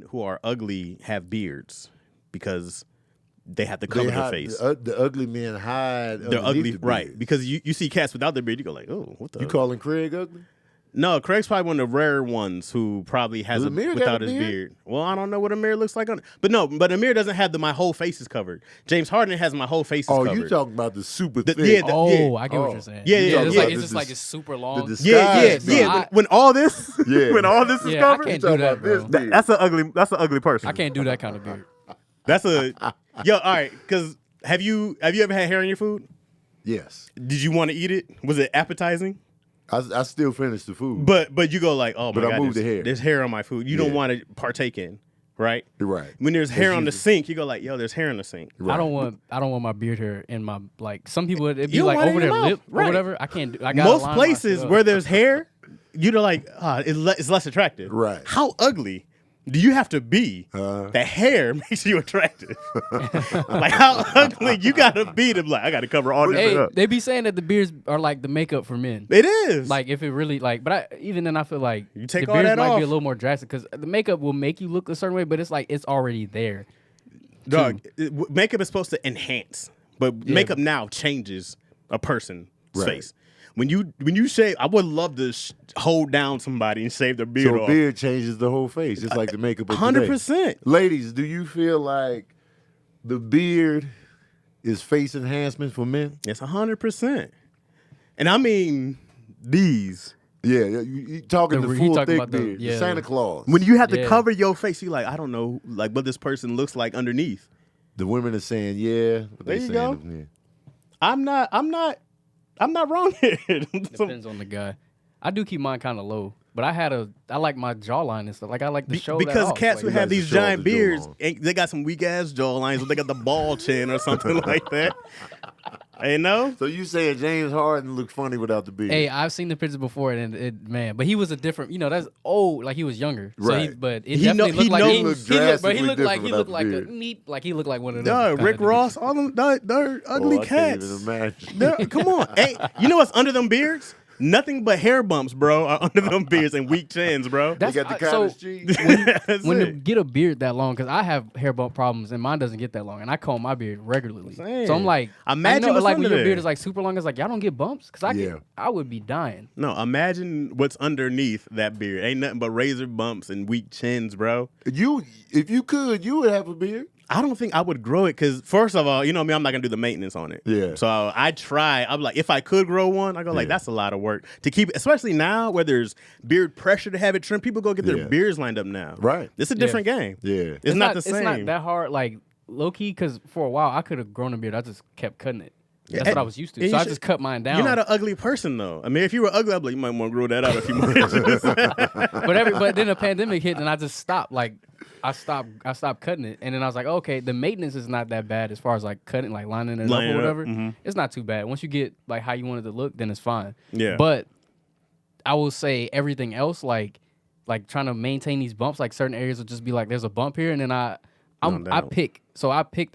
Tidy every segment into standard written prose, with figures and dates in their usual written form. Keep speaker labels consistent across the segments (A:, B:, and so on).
A: who are ugly have beards because they have to cover their face.
B: The ugly men hide.
A: They're ugly,
B: the
A: right?
B: beard.
A: Because you see cats without their beard, you go like, oh, what the?
B: You calling Craig ugly?
A: No, Craig's probably one of the rare ones who probably has
B: Amir
A: without
B: got a
A: his
B: beard?
A: beard. Well, I don't know what Amir looks like on it. But Amir doesn't have my whole face is covered. James Harden has my whole face is covered.
B: Oh, you talking about the super thick?
A: Yeah,
C: I get what you're saying.
A: Yeah.
C: It's like
B: the
C: it's just like it's super long.
B: the disguise.
A: Yeah. When all this,
B: Yeah.
A: when all this is
C: Yeah,
A: covered,
C: I can't do that, bro.
A: that's an ugly person.
C: I can't do that kind of beard.
A: That's a yo. All right, because have you ever had hair on your food?
B: Yes.
A: Did you want to eat it? Was it appetizing?
B: I still finished the food.
A: But you go like, oh my
B: But I
A: god,
B: moved the hair.
A: there's hair on my food. You don't want to partake in, right?
B: You're right.
A: When there's hair on the sink, you go like, yo, there's hair on the sink.
B: Right.
C: I don't want my beard hair in my like. Some people it'd be
A: You don't
C: like
A: want it
C: over
A: in
C: their
A: your mouth.
C: lip or
A: Right.
C: whatever. I can't do. I gotta
A: Most
C: line my
A: places
C: shit up.
A: where there's hair, you're like, it's less attractive.
B: Right.
A: How ugly do you have to be that hair makes you attractive? Like how ugly you gotta be to be like, I gotta cover all this up.
C: They be saying that the beards are like the makeup for men.
A: It is.
C: Like if it really like, but even then I feel like
A: You take
C: the
A: all
C: beards
A: that
C: might
A: off.
C: be a little more drastic because the makeup will make you look a certain way, but it's like it's already there.
A: Dog, makeup is supposed to enhance, but makeup now changes a person's face. When you shave, I would love to hold down somebody and shave their beard
B: So
A: off.
B: beard changes the whole face, just like the makeup of
A: 100%.
B: today. Ladies, do you feel like the beard is face enhancement for men?
A: It's 100%. And I mean these.
B: Yeah, you talking the
C: You
B: full
C: talking
B: thick
C: about the-
B: beard, the
C: yeah.
B: Santa Claus.
A: When you have to
C: Yeah.
A: cover your face, you like, I don't know, like what this person looks like underneath.
B: The women are saying, yeah, but
A: There
B: they
A: you
B: saying,
A: go.
B: yeah.
A: I'm not wrong here.
C: Depends on the guy. I do keep mine kind of low, but I like my jawline and stuff. Like I like to show that
A: because
C: off.
A: cats
C: like,
A: who
B: you
A: have
B: like to
A: these
B: show off
A: giant
B: the
A: beards,
B: jawline.
A: they got some weak ass jawlines, but they got the ball chin or something like that. You know?
B: So you saying James Harden looked funny without the beard?
C: Hey, I've seen the pictures before, and but he was a different. That's old. Like he was younger,
B: Right.
C: but it
A: He
C: definitely
A: know-
C: looked like
A: he
C: he
A: knows
C: looked, but he
B: drastically
C: looked like
B: different without
C: a
B: the beard.
C: neat, like he looked like one of them.
A: Dog,
C: kinda
A: Rick
C: dudes.
A: Ross, all them, they're ugly
B: I
A: cats.
B: can't even imagine.
A: Come on. Hey, you know what's under them beards? Nothing but hair bumps, bro, are under them beards and weak chins, bro.
B: They got the
C: so
B: cottage cheese.
A: That's
C: when you
A: it.
C: get a beard that long, because I have hair bump problems and mine doesn't get that long, and I comb my beard regularly.
A: Saying.
C: So I'm like,
A: Imagine
C: I know,
A: what's
C: like when
A: under
C: your beard
A: there.
C: is like super long, it's like y'all don't get bumps, because
B: Yeah.
C: I would be dying.
A: No, imagine what's underneath that beard. Ain't nothing but razor bumps and weak chins, bro.
B: If you could, you would have a beard.
A: I don't think I would grow it because, first of all, you know me, I'm not going to do the maintenance on it.
B: Yeah.
A: So I'm like, if I could grow one, I go like,
B: Yeah.
A: that's a lot of work to keep, especially now where there's beard pressure to have it trimmed. People go get their
B: Yeah.
A: beards lined up now.
B: Right.
A: It's a different game.
B: Yeah.
A: It's not the same.
C: It's not that hard, like low key, because for a while I could have grown a beard. I just kept cutting it. That's
A: Yeah.
C: what I was used to.
A: And
C: So
A: you
C: I
A: should-
C: just cut mine down.
A: You're not an ugly person, though. I mean, if you were ugly, I'd be like, you might want to grow that out a few more inches.
C: but then the pandemic hit and I just stopped. Like I stopped cutting it, and then I was like, okay, the maintenance is not that bad as far as like cutting, like lining it up
A: Lining
C: or
A: it up,
C: whatever.
A: mhm.
C: It's not too bad. Once you get like how you want it to look, then it's fine.
A: Yeah.
C: But I will say everything else, like trying to maintain these bumps, like certain areas will just be like, there's a bump here, and then I picked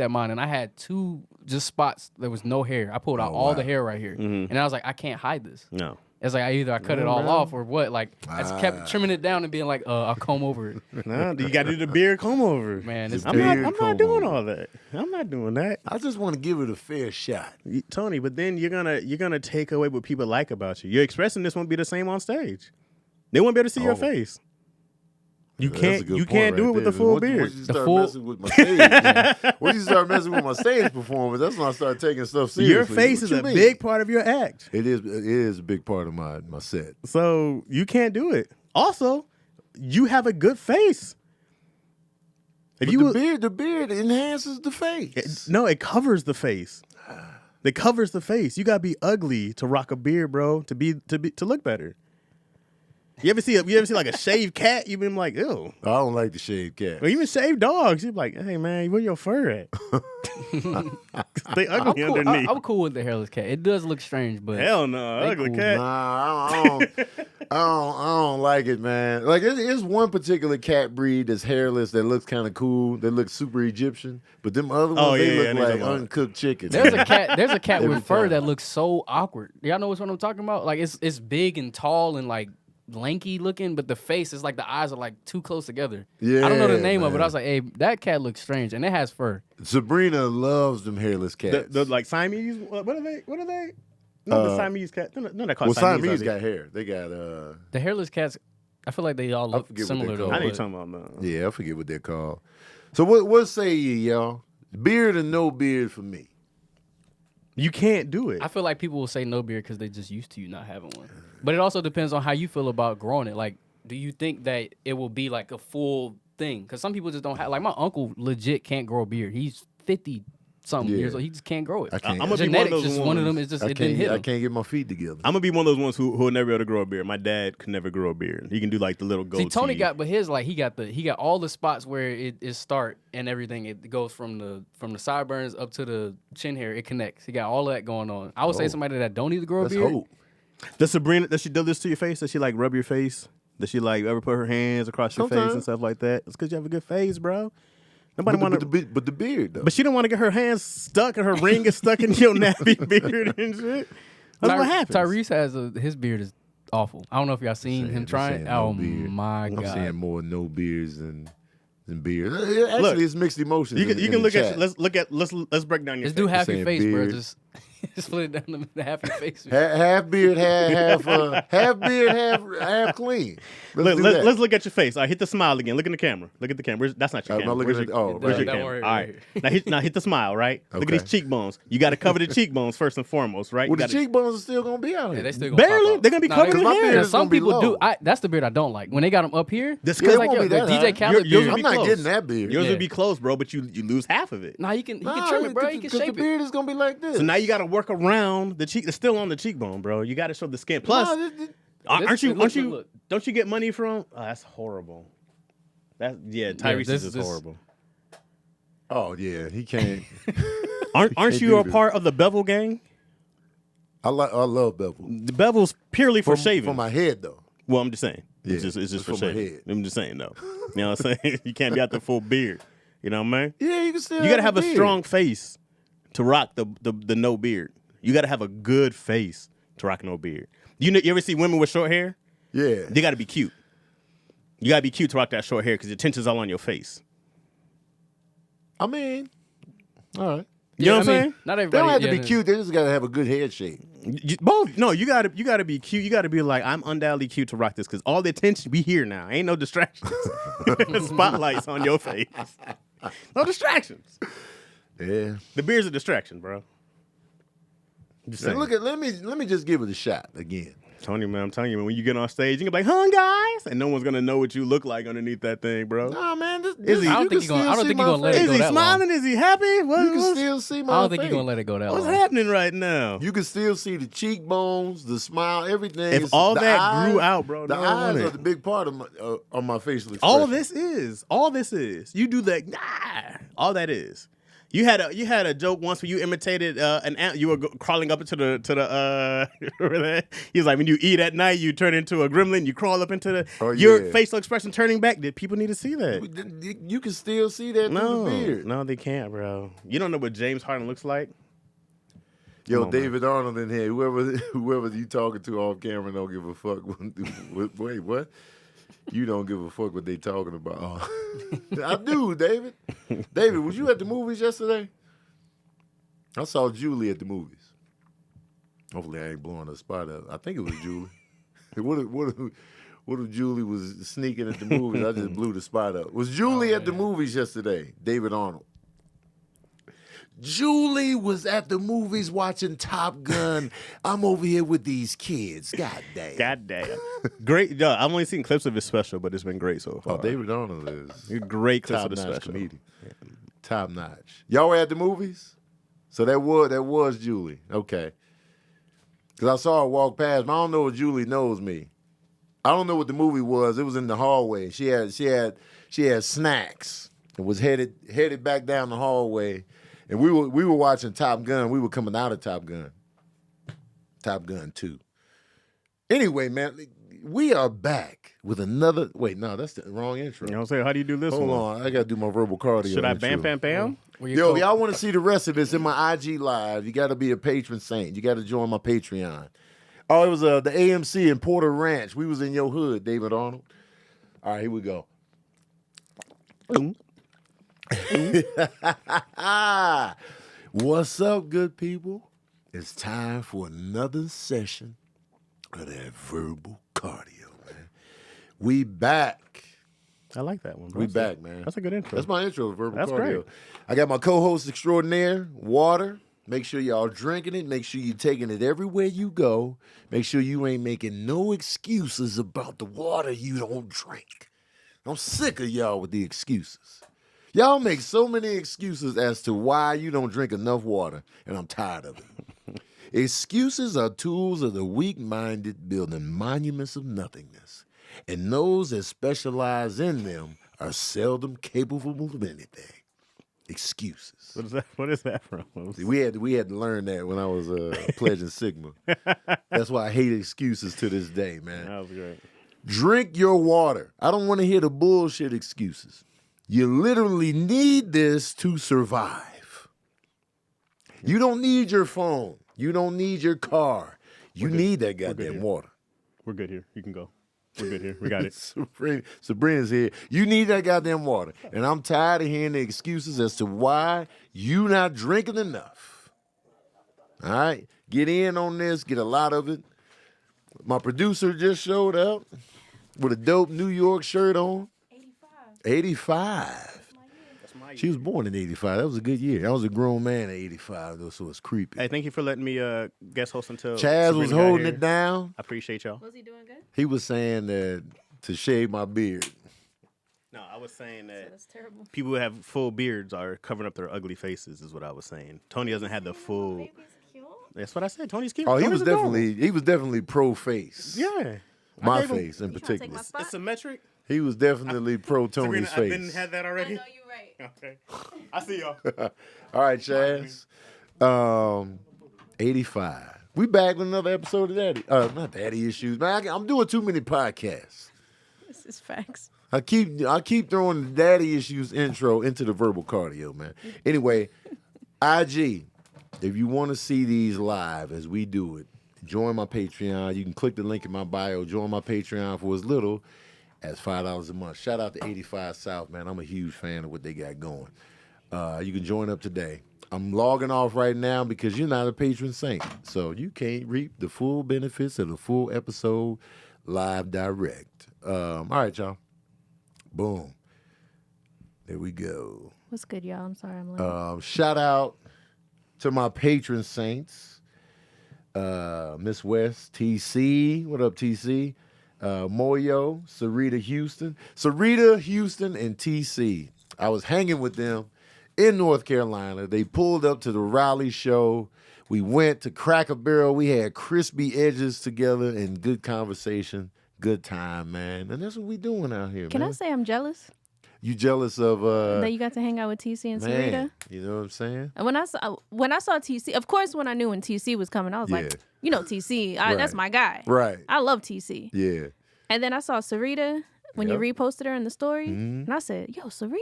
C: at mine, and I had two just spots. There was no hair. I pulled out all the hair right here, and I was like, I can't hide this.
A: No.
C: It's like I cut it all off or what. Like I just kept trimming it down and being like, I'll comb over it.
A: No, you got to do the beard comb over.
C: Man, it's
A: I'm
B: beard
A: not
B: comb
A: doing
B: over.
A: all that. I'm not doing that.
B: I just want to give it a fair shot.
A: Tony, but then you're gonna take away what people like about you. Your expressing this won't be the same on stage. They won't be able to see your face. You
B: That's a
A: can't
B: good
A: you
B: point
A: can't do
B: right
A: it with
B: there.
A: the full
B: Once
A: beard.
B: you
C: The
B: start
C: full-
B: messing with my stage, once you start messing with my stage performance, that's when I start taking stuff seriously.
A: Your face
B: What
A: is
B: you
A: a
B: mean?
A: big part of your act.
B: It is a big part of my set.
A: So you can't do it. Also, you have a good face. If
B: But
A: you
B: the beard enhances the face.
A: no, it covers the face. It covers the face. You gotta be ugly to rock a beard, bro, to look better. You ever see like a shaved cat? You've been like, ew.
B: I don't like the shaved cat.
A: Or even shaved dogs. You're like, hey man, where your fur at? They ugly underneath.
C: I'm cool with the hairless cat. It does look strange, but
A: Hell no, ugly
C: cool.
A: cat.
B: Nah, I don't like it, man. Like it's one particular cat breed that's hairless that looks kind of cool. They look super Egyptian, but them other ones they look like uncooked chicken.
C: there's a cat
B: Every
C: with fur
B: time.
C: that looks so awkward. Y'all know what I'm talking about? Like it's big and tall and like lanky looking, but the face is like the eyes are like too close together.
B: Yeah,
C: I don't know the name of it. I was like, hey, that cat looks strange, and it has fur.
B: Sabrina loves them hairless cats.
A: The like Siamese. What are they? What are they? No, the Siamese cat. No, they're called
B: Siamese got hair. They got
C: the hairless cats. I feel like they all look similar though.
A: I ain't talking about no.
B: Yeah, I forget what they're called. So what say you, y'all? Beard or no beard for me?
A: You can't do it.
C: I feel like people will say no beard because they just used to you not having one. But it also depends on how you feel about growing it. Like, do you think that it will be like a full thing? Because some people just don't have. Like my uncle legit can't grow a beard. He's 50-something years old. He just can't grow it.
A: I'm gonna be one of those
C: one of them is just it didn't hit him.
B: I can't get my feet together.
A: I'm gonna be one of those ones who will never be able to grow a beard. My dad could never grow a beard. He can do like the little goatee.
C: See, Tony got, but his like he got all the spots where it start and everything. It goes from the sideburns up to the chin hair. It connects. He got all of that going on. I would say somebody that don't need to grow a beard.
B: Hope.
A: Does Sabrina, does she do this to your face? Does she like rub your face? Does she like ever put her hands across your face and stuff like that? It's because you have a good face, bro. Nobody want to.
B: But the beard though.
A: But she don't want to get her hands stuck and her ring is stuck in your nappy beard and shit. That's what happens.
C: Tyrese has his beard is awful. I don't know if y'all seen him trying. Oh my god!
B: I'm seeing more no beards than beards. Actually, it's mixed emotions.
A: You can look at. Let's break down your.
C: Just do half your face, bro. Just split it down to half your face.
B: Half beard, half beard, half clean.
A: Let's look at your face. All right, hit the smile again. Look in the camera. Look at the camera. That's not your camera.
B: Where's your
A: camera? All right. Now hit the smile. Right. Look at these cheekbones. You got to cover the cheekbones first and foremost. Right.
B: Well, the cheekbones are still gonna be out here.
C: Yeah, they still gonna
A: barely. They're gonna be covered in hair.
C: Some people do. That's the beard I don't like. When they got them up here,
A: this
C: because like the DJ Khaled beard.
B: I'm not getting that beard.
A: Yours would be close, bro, but you lose half of it.
C: Nah, you can trim it, bro. You can shape it.
B: The beard is gonna be like this.
A: So now you got to work around the cheek. It's still on the cheekbone, bro. You got to show the skin. Plus, don't you get money from? Oh, that's horrible. Tyrese is horrible.
B: Oh yeah, he can't.
A: Aren't you a part of the bevel gang?
B: I love bevel.
A: The bevel's purely for shaving.
B: For my head though.
A: Well, I'm just saying.
B: Yeah,
A: it's just for
B: my
A: shaving.
B: head.
A: I'm just saying though. You know what I'm saying? You can't be out the full beard. You know what I mean?
B: Yeah, you can still.
A: You gotta have a strong face to rock the no beard. You got to have a good face to rock no beard. You ever see women with short hair?
B: Yeah.
A: They got to be cute. You got to be cute to rock that short hair because the attention's all on your face.
B: I mean, all right.
A: You know what I'm saying?
C: Not everybody.
B: They don't have to be cute. They just got to have a good head shape.
A: Both. No, you got to be cute. You got to be like, I'm undoubtedly cute to rock this because all the attention be here now. Ain't no distractions. Spotlights on your face. No distractions.
B: Yeah.
A: The beard's a distraction, bro.
B: Let me just give it a shot again.
A: Tony, man, I'm telling you, man, when you get on stage, you can be like, "Huh, guys," and no one's gonna know what you look like underneath that thing, bro.
B: Nah, man,
C: I don't think he's gonna let it go that long.
A: Is he smiling? Is he happy?
B: You can still see my face.
C: I don't think he's gonna let it go that long.
A: What's happening right now?
B: You can still see the cheekbones, the smile, everything.
A: If all that grew out, bro,
B: the eyes are the big part of my facial expression.
A: All this is. You do that. All that is. You had a joke once where you imitated an ant. You were crawling up into the remember that? He was like, when you eat at night, you turn into a gremlin. You crawl up into your facial expression turning back. Did people need to see that?
B: You can still see that through the beard.
A: No, they can't, bro. You don't know what James Harden looks like.
B: Yo, David Arnold in here. Whoever you talking to off camera don't give a fuck. Wait, what? You don't give a fuck what they talking about. I do, David. David, was you at the movies yesterday? I saw Julie at the movies. Hopefully I ain't blowing her spot up. I think it was Julie. What if Julie was sneaking at the movies? I just blew the spot up. Was Julie at the movies yesterday? David Arnold. Julie was at the movies watching Top Gun. I'm over here with these kids. God damn.
A: Great. I've only seen clips of his special, but it's been great so far.
B: Oh, David Arnold is
A: great clips of the special.
B: Comedian. Yeah. Top notch. Y'all were at the movies? So that was Julie. Okay. Because I saw her walk past, but I don't know if Julie knows me. I don't know what the movie was. It was in the hallway. She had snacks and was headed back down the hallway. And we were watching Top Gun. We were coming out of Top Gun. Top Gun 2. Anyway, man, we are back with another. Wait, no, that's the wrong intro.
A: You know what I'm saying? How do you do this
B: Hold on. I got to do my verbal cardio.
A: Should I bam, bam, bam?
B: Yo, y'all want to see the rest of this in my IG Live, you got to be a patron saint. You got to join my Patreon. Oh, it was the AMC in Porter Ranch. We was in your hood, David Arnold. All right, here we go. What's up, good people? It's time for another session of that verbal cardio, man. We back.
A: I like that one. Bro.
B: We back, man.
A: That's a good intro.
B: That's my intro, verbal
A: That's
B: cardio.
A: great.
B: I got my co-host extraordinaire, Water. Make sure y'all drinking it. Make sure you taking it everywhere you go. Make sure you ain't making no excuses about the water you don't drink. I'm sick of y'all with the excuses. Y'all make so many excuses as to why you don't drink enough water, and I'm tired of it. Excuses are tools of the weak-minded building monuments of nothingness, and those that specialize in them are seldom capable of anything. Excuses.
A: What is that from?
B: We had to learn that when I was pledging Sigma. That's why I hate excuses to this day, man.
A: That was great.
B: Drink your water. I don't want to hear the bullshit excuses. You literally need this to survive. You don't need your phone. You don't need your car. You need that goddamn water.
A: We're good here. You can go. We're good here. We got it.
B: Sabrina's here. You need that goddamn water. And I'm tired of hearing the excuses as to why you not drinking enough. All right? Get in on this. Get a lot of it. My producer just showed up with a dope New York shirt on. 85. She was born in 85. That was a good year. I was a grown man at 85, though, so it's creepy.
A: Hey, thank you for letting me guest host until
B: Chaz
A: Sabrina
B: was
A: got
B: holding
A: here.
B: it down.
A: I appreciate y'all.
D: Was he doing good?
B: He was saying that to shave my beard.
A: No, I was saying that
D: That's terrible.
A: people who have full beards are covering up their ugly faces, is what I was saying. Tony doesn't have the full.
D: Baby's cute.
A: That's what I said. Tony's cute.
B: Oh, he
A: Tony's
B: was
A: adorable.
B: definitely pro face.
A: Yeah.
B: My
A: I gave him-
B: face in
D: You trying to take
B: particular.
D: my spot?
A: It's symmetric.
B: He was definitely pro Tony's
A: Sabrina, I've
B: face.
A: had that
D: I
A: already.
D: know you're right.
A: Okay. I see y'all.
B: All right, Chaz. 85. We back with another episode of Daddy. Not Daddy Issues, man. I'm doing too many podcasts.
D: This is facts.
B: I keep throwing the Daddy Issues intro into the verbal cardio, man. Anyway, IG, if you want to see these live as we do it, join my Patreon. You can click the link in my bio. Join my Patreon for as little as $5 a month. Shout out to 85 South, man. I'm a huge fan of what they got going. You can join up today. I'm logging off right now because you're not a patron saint. So you can't reap the full benefits of the full episode live direct. All right, y'all. Boom. There we go.
D: What's good, y'all? I'm sorry I'm late.
B: Shout out to my patron saints. Miss West, TC. What up, TC? Moyo, Sarita Houston. Sarita Houston and TC. I was hanging with them in North Carolina. They pulled up to the Raleigh show. We went to Cracker Barrel. We had crispy edges together and good conversation. Good time, man. And that's what we doing out here,
D: Can
B: man.
D: I say I'm jealous
B: You jealous of
D: that you got to hang out with TC and Sarita?
B: man, you know what I'm saying?
D: And when I saw TC, of course, when I knew when TC was coming, I was
B: Yeah.
D: like, you know, TC,
B: Right.
D: that's my guy.
B: Right.
D: I love TC.
B: Yeah.
D: And then I saw Sarita when
B: Yep.
D: you reposted her in the story,
B: Mhm.
D: and I said, yo, Sarita?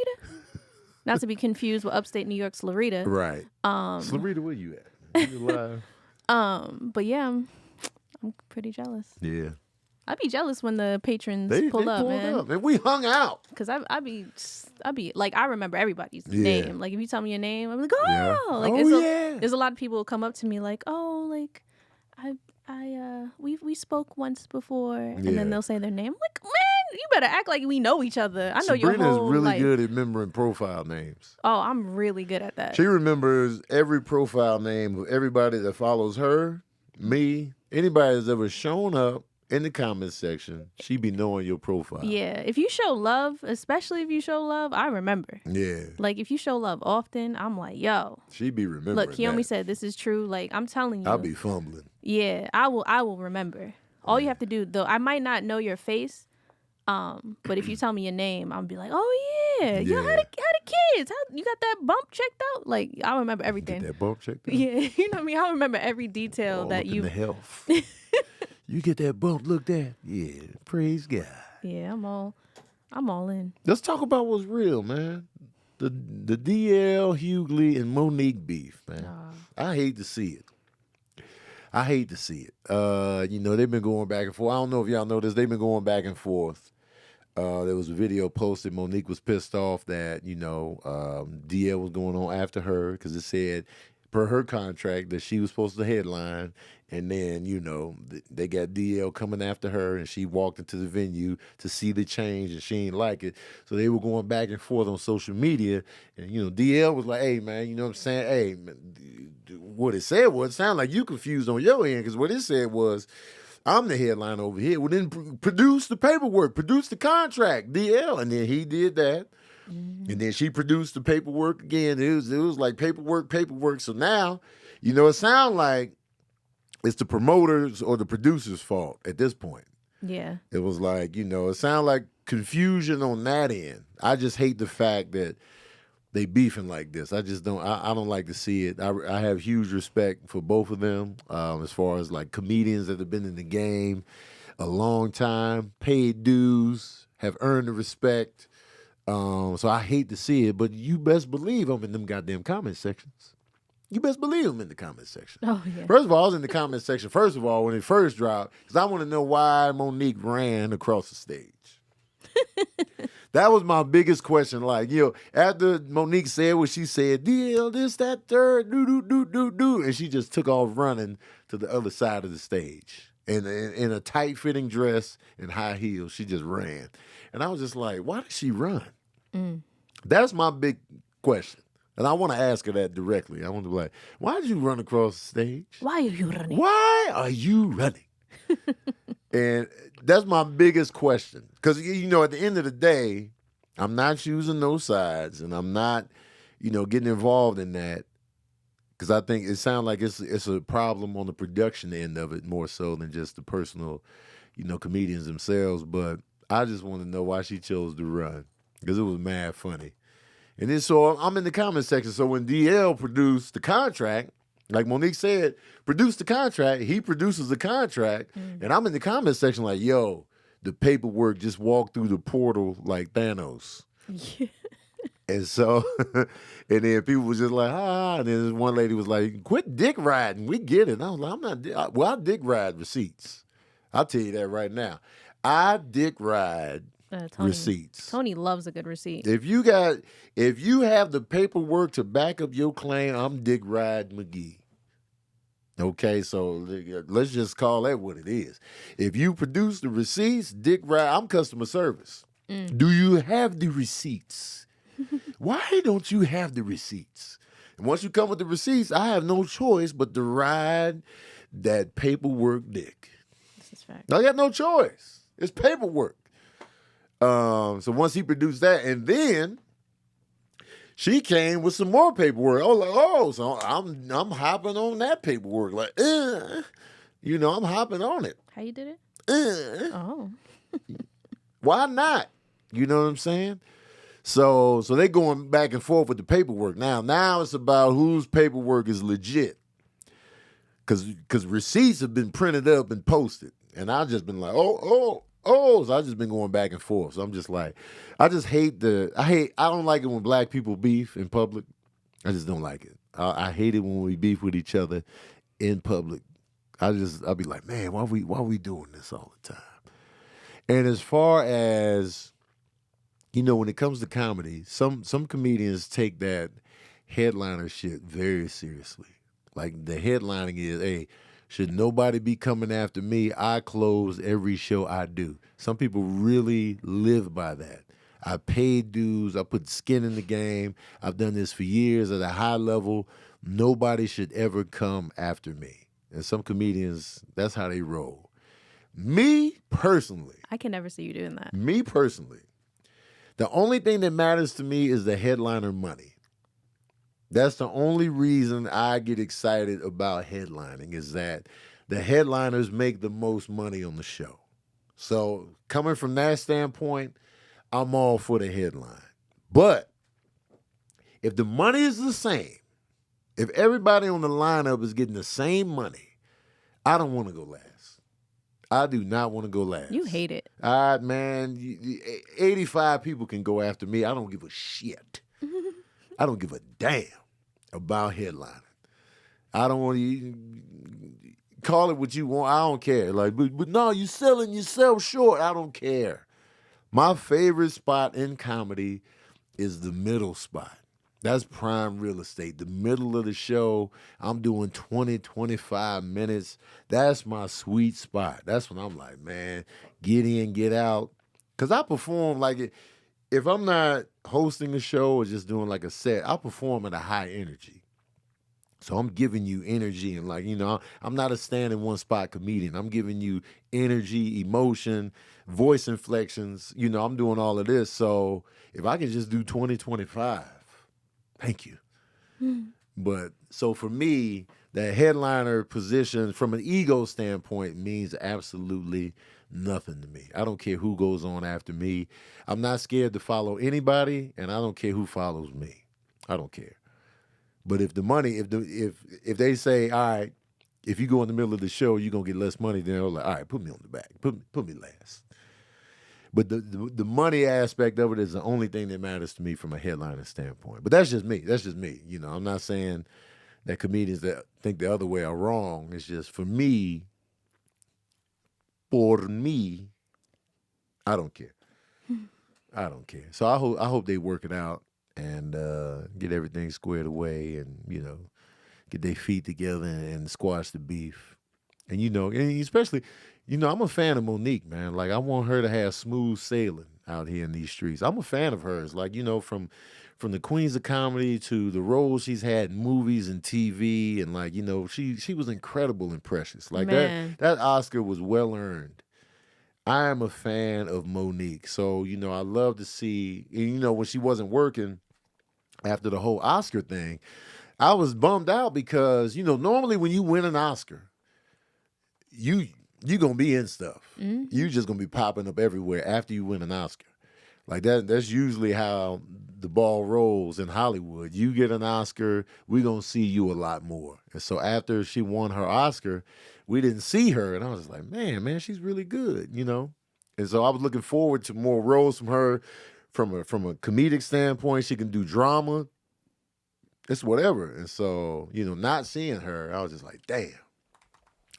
D: Not to be confused with upstate New York's Larita.
B: Right. Sarita, where you at? You alive?
D: But yeah, I'm pretty jealous.
B: Yeah.
D: I'd be jealous when the patrons
B: They
D: pull up,
B: pulled
D: man.
B: up, and we hung out.
D: Cause I be like, I remember everybody's
B: Yeah.
D: name. Like if you tell me your name, I'm like, oh,
B: Yeah.
D: like
B: Oh, yeah.
D: there's a lot of people who come up to me like, oh, like we spoke once before, and
B: Yeah.
D: then they'll say their name. I'm like, man, you better act like we know each other. I know your
B: Sabrina's
D: whole
B: really
D: life.
B: good at remembering profile names.
D: Oh, I'm really good at that.
B: She remembers every profile name of everybody that follows her, me, anybody that's ever shown up in the comment section. She be knowing your profile.
D: Yeah, if you show love, especially if you show love, I remember.
B: Yeah.
D: Like if you show love often, I'm like, yo.
B: She be remembering.
D: Look, Kiyomi
B: that.
D: said this is true. Like I'm telling you.
B: I'll be fumbling.
D: Yeah, I will remember. All you have to do, though, I might not know your face, but if you tell me your name, I'll be like, oh yeah, yo, how the kids? How you got that bump checked out? Like I'll remember everything.
B: Get that bump checked out.
D: Yeah, you know what I mean. I'll remember every detail
B: All
D: that
B: up in
D: you.
B: the health. You get that bump looked at. Yeah, praise God.
D: Yeah, I'm all in.
B: Let's talk about what's real, man. The DL, Hughley, and Monique beef, man. I hate to see it. I hate to see it. They've been going back and forth. I don't know if y'all know this. They've been going back and forth. There was a video posted. Monique was pissed off that, DL was going on after her because it said, per her contract, that she was supposed to headline. And then, they got DL coming after her, and she walked into the venue to see the change, and she ain't like it. So they were going back and forth on social media. And, DL was like, hey, man, you know what I'm saying? Hey, man, what it said was, it sounded like you confused on your end, because what it said was, I'm the headline over here. Well, then produce the paperwork, produce the contract, DL. And then he did that. Mm-hmm. And then she produced the paperwork again. It was like paperwork. So now, it sounds like it's the promoters or the producer's fault at this point.
D: Yeah.
B: It was like, it sounded like confusion on that end. I just hate the fact that they beefing like this. I just don't. I don't like to see it. I have huge respect for both of them, as far as like comedians that have been in the game a long time, paid dues, have earned the respect. So I hate to see it, but you best believe I'm in them goddamn comment sections. You best believe I'm in the comment section.
D: Oh, yeah.
B: First of all, I was in the comment section, first of all, when it first dropped, because I want to know why Monique ran across the stage. That was my biggest question. Like, after Monique said what she said, DL, this, that, third, do. And she just took off running to the other side of the stage. In a tight-fitting dress and high heels, she just ran. And I was just like, why did she run? Mm. That's my big question. And I want to ask her that directly. I want to be like, why did you run across the stage?
D: Why are you running?
B: Why are you running? And that's my biggest question. Because, at the end of the day, I'm not choosing no sides, and I'm not, getting involved in that. Because I think it sounds like it's a problem on the production end of it more so than just the personal, comedians themselves. But I just want to know why she chose to run. Because it was mad funny. And then so I'm in the comment section. So when DL produced the contract, like Monique said, produce the contract, he produces the contract, and I'm in the comment section like, yo, the paperwork just walked through the portal like Thanos. Yeah. And so, and then people was just like, and then this one lady was like, quit dick riding, we get it. And I was like, I dick ride receipts. I'll tell you that right now. I dick ride receipts.
D: Tony loves a good receipt.
B: If you have the paperwork to back up your claim, I'm Dick Ride McGee. Okay, so let's just call that what it is. If you produce the receipts, Dick Ride, I'm customer service. Do you have the receipts? Why don't you have the receipts? And once you come with the receipts, I have no choice but to ride that paperwork dick.
D: This is fact.
B: I got no choice. It's paperwork. So once he produced that, and then she came with some more paperwork. I was like, so I'm hopping on that paperwork. Like, I'm hopping on it.
D: How you did it?
B: Why not? You know what I'm saying? So they going back and forth with the paperwork. Now it's about whose paperwork is legit. Because receipts have been printed up and posted. And I've just been like, so I've just been going back and forth. So I'm just like, I don't like it when black people beef in public. I just don't like it. I hate it when we beef with each other in public. I'll be like, man, why we doing this all the time? And as far as, when it comes to comedy, some comedians take that headliner shit very seriously. Like the headlining is, hey, should nobody be coming after me? I close every show I do. Some people really live by that. I paid dues. I put skin in the game. I've done this for years at a high level. Nobody should ever come after me. And some comedians, that's how they roll. Me personally.
D: I can never see you doing that.
B: Me personally. The only thing that matters to me is the headliner money. That's the only reason I get excited about headlining, is that the headliners make the most money on the show. So coming from that standpoint, I'm all for the headline. But if the money is the same, if everybody on the lineup is getting the same money, I don't want to go last. I do not want to go last.
D: You hate it.
B: Man, 85 people can go after me. I don't give a shit. I don't give a damn about headlining. I don't want to call it what you want. I don't care. Like, but no, you selling yourself short. I don't care. My favorite spot in comedy is the middle spot. That's prime real estate. The middle of the show, I'm doing 20, 25 minutes. That's my sweet spot. That's when I'm like, man, get in, get out. Because I perform like, if I'm not hosting a show or just doing like a set, I perform at a high energy. So I'm giving you energy and like, I'm not a stand in one spot comedian. I'm giving you energy, emotion, voice inflections. I'm doing all of this. So if I can just do 20, 25, thank you. But so for me, that headliner position from an ego standpoint means absolutely nothing to me. I don't care who goes on after me. I'm not scared to follow anybody, and I don't care who follows me. I don't care. But if the money, if they say, all right, if you go in the middle of the show, you're gonna get less money, then they're like, all right, put me on the back. Put me last. But the money aspect of it is the only thing that matters to me from a headliner standpoint. But that's just me. I'm not saying that comedians that think the other way are wrong. It's just for me, I don't care. I don't care. So I hope they work it out and get everything squared away and, get their feet together and squash the beef. And, and especially, I'm a fan of Monique, man. Like, I want her to have smooth sailing out here in these streets. I'm a fan of hers. Like, from the Queens of Comedy to the roles she's had in movies and TV. And, like, she was incredible and precious. Like, that Oscar was well earned. I am a fan of Monique. So, I love to see, when she wasn't working after the whole Oscar thing, I was bummed out because, normally when you win an Oscar, you're going to be in stuff. Mm-hmm. You're just going to be popping up everywhere after you win an Oscar. Like that's usually how the ball rolls in Hollywood. You get an Oscar, we're going to see you a lot more. And so after she won her Oscar, we didn't see her. And I was just like, man, she's really good, And so I was looking forward to more roles from her from a comedic standpoint. She can do drama. It's whatever. And so, not seeing her, I was just like, damn.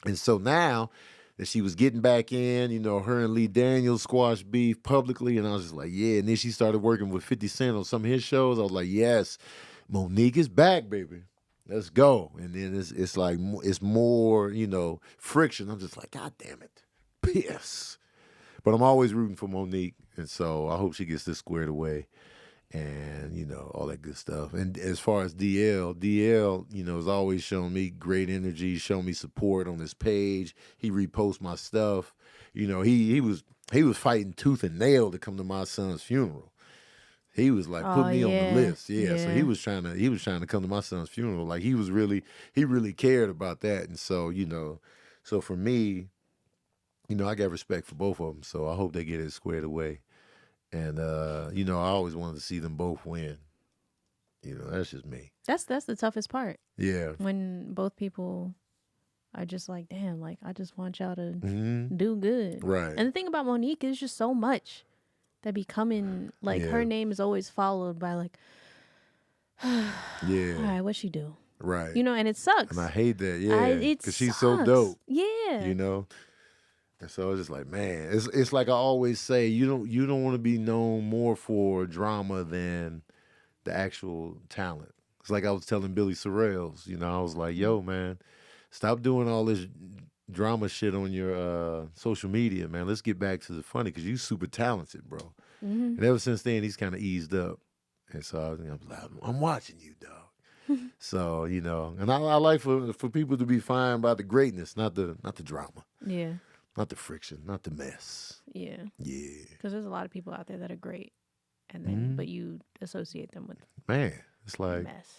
B: And so now that she was getting back in, her and Lee Daniels squashed beef publicly, and I was just like, yeah. And then she started working with 50 Cent on some of his shows. I was like, yes, Monique is back, baby. Let's go. And then it's like, it's more, friction. I'm just like, God damn it. Piss. But I'm always rooting for Monique, and so I hope she gets this squared away. And, all that good stuff. And as far as DL, has always shown me great energy, shown me support on his page. He reposts my stuff. He was fighting tooth and nail to come to my son's funeral. He was like, put me on the list. Yeah. So he was trying to come to my son's funeral. Like he really cared about that. And so, so for me, I got respect for both of them. So I hope they get it squared away. And, I always wanted to see them both win. That's just me.
D: That's the toughest part.
B: Yeah.
D: When both people are just like, damn, like, I just want y'all to do good.
B: Right.
D: And the thing about Monique is just so much that be coming, like, her name is always followed by, like,
B: yeah.
D: All right, what she do?
B: Right.
D: And it sucks.
B: And I hate that, yeah. Because she's so dope.
D: Yeah.
B: And so it's just like, man, it's like I always say, you don't want to be known more for drama than the actual talent. It's like I was telling Billy Sorrells, I was like, yo, man, stop doing all this drama shit on your social media, man. Let's get back to the funny because you super talented, bro. Mm-hmm. And ever since then, he's kind of eased up. And so I was like, I'm watching you, dog. So, and I like for people to be fine by the greatness, not the drama.
D: Yeah.
B: Not the friction, not the mess.
D: Yeah.
B: Yeah.
D: Because there's a lot of people out there that are great, and then but you associate them with
B: it's like
D: mess.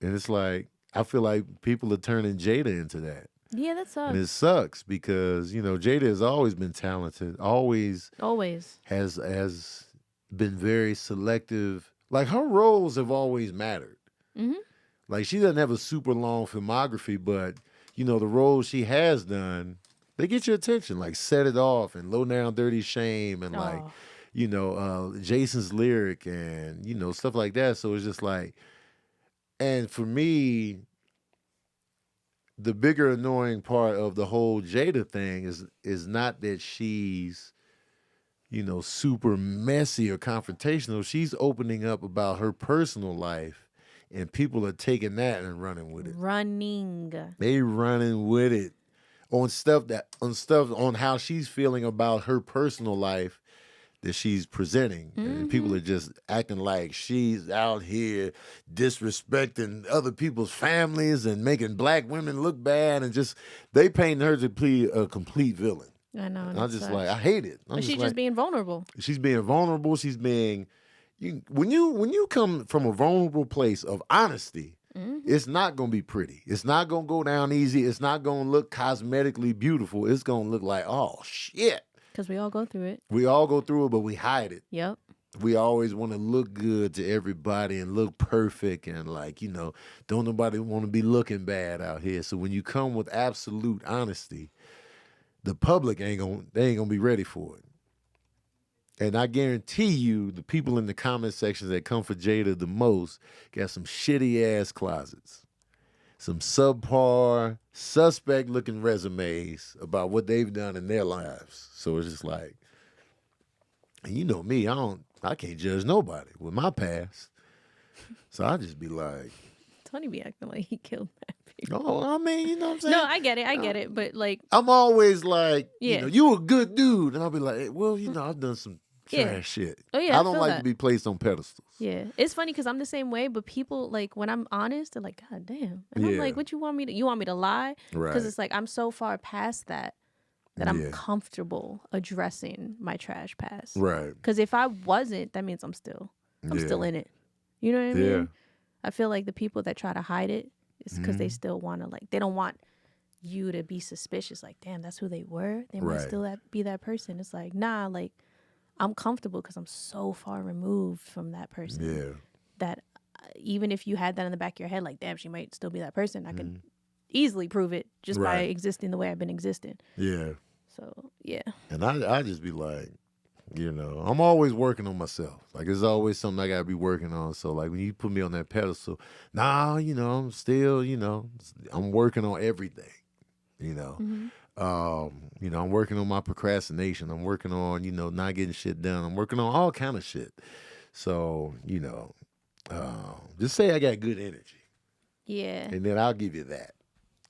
B: And it's like I feel like people are turning Jada into that.
D: Yeah, that sucks.
B: And it sucks because Jada has always been talented, always has been very selective. Like her roles have always mattered. Mm-hmm. Like she doesn't have a super long filmography, but the roles she has done. They get your attention, like Set It Off and Low Down Dirty Shame and like, Jason's Lyric and, stuff like that. So it's just like, and for me, the bigger annoying part of the whole Jada thing is not that she's, super messy or confrontational. She's opening up about her personal life, and people are taking that and running with it. They running with it on how she's feeling about her personal life that she's presenting. And people are just acting like she's out here disrespecting other people's families and making black women look bad, and just they paint her to be a complete villain.
D: I know.
B: And I'm just like, I hate it.
D: But she's just being vulnerable.
B: She's being vulnerable. She's being when you come from a vulnerable place of honesty, it's not gonna be pretty. It's not gonna go down easy. It's not gonna look cosmetically beautiful. It's gonna look like, oh shit.
D: Because we all go through it.
B: We all go through it, but we hide it.
D: Yep.
B: We always want to look good to everybody and look perfect, and don't nobody want to be looking bad out here. So when you come with absolute honesty, the public ain't gonna be ready for it. And I guarantee you, the people in the comment sections that come for Jada the most got some shitty ass closets, some subpar, suspect looking resumes about what they've done in their lives. So it's just like, and you know me, I can't judge nobody with my past. So I just be like,
D: Tony be acting like he killed that people.
B: oh, I mean, you know what I'm saying?
D: No, I get it. But like,
B: I'm always like,
D: Yeah.
B: you a good dude. And I'll be like, hey, well, I've done some trash shit.
D: Oh, yeah,
B: I
D: I
B: don't
D: feel
B: like
D: that.
B: to be placed on pedestals.
D: yeah, it's funny because I'm the same way. But people, like, when I'm honest, they're like, God damn. And I'm
B: Yeah.
D: like, what you want me to lie?
B: Right.
D: Because it's like, I'm so far past that I'm
B: Yeah.
D: comfortable addressing my trash past.
B: Right.
D: Because if I wasn't, that means I'm still in it. You know what I
B: Yeah.
D: mean? I feel like the people that try to hide it, it's because they still want to, they don't want you to be suspicious. Like, damn, that's who they were. They might
B: Right.
D: still be that person. It's like, nah, like, I'm comfortable because I'm so far removed from that person
B: Yeah.
D: that even if you had that in the back of your head, like, damn, she might still be that person. I could easily prove it just by
B: Right.
D: existing the way I've been existing.
B: Yeah.
D: So, yeah.
B: And I just be like, I'm always working on myself. Like, there's always something I got to be working on. So, like, when you put me on that pedestal, I'm still, I'm working on everything, I'm working on my procrastination. I'm working on, not getting shit done. I'm working on all kind of shit. So, just say I got good energy.
D: Yeah.
B: And then I'll give you that.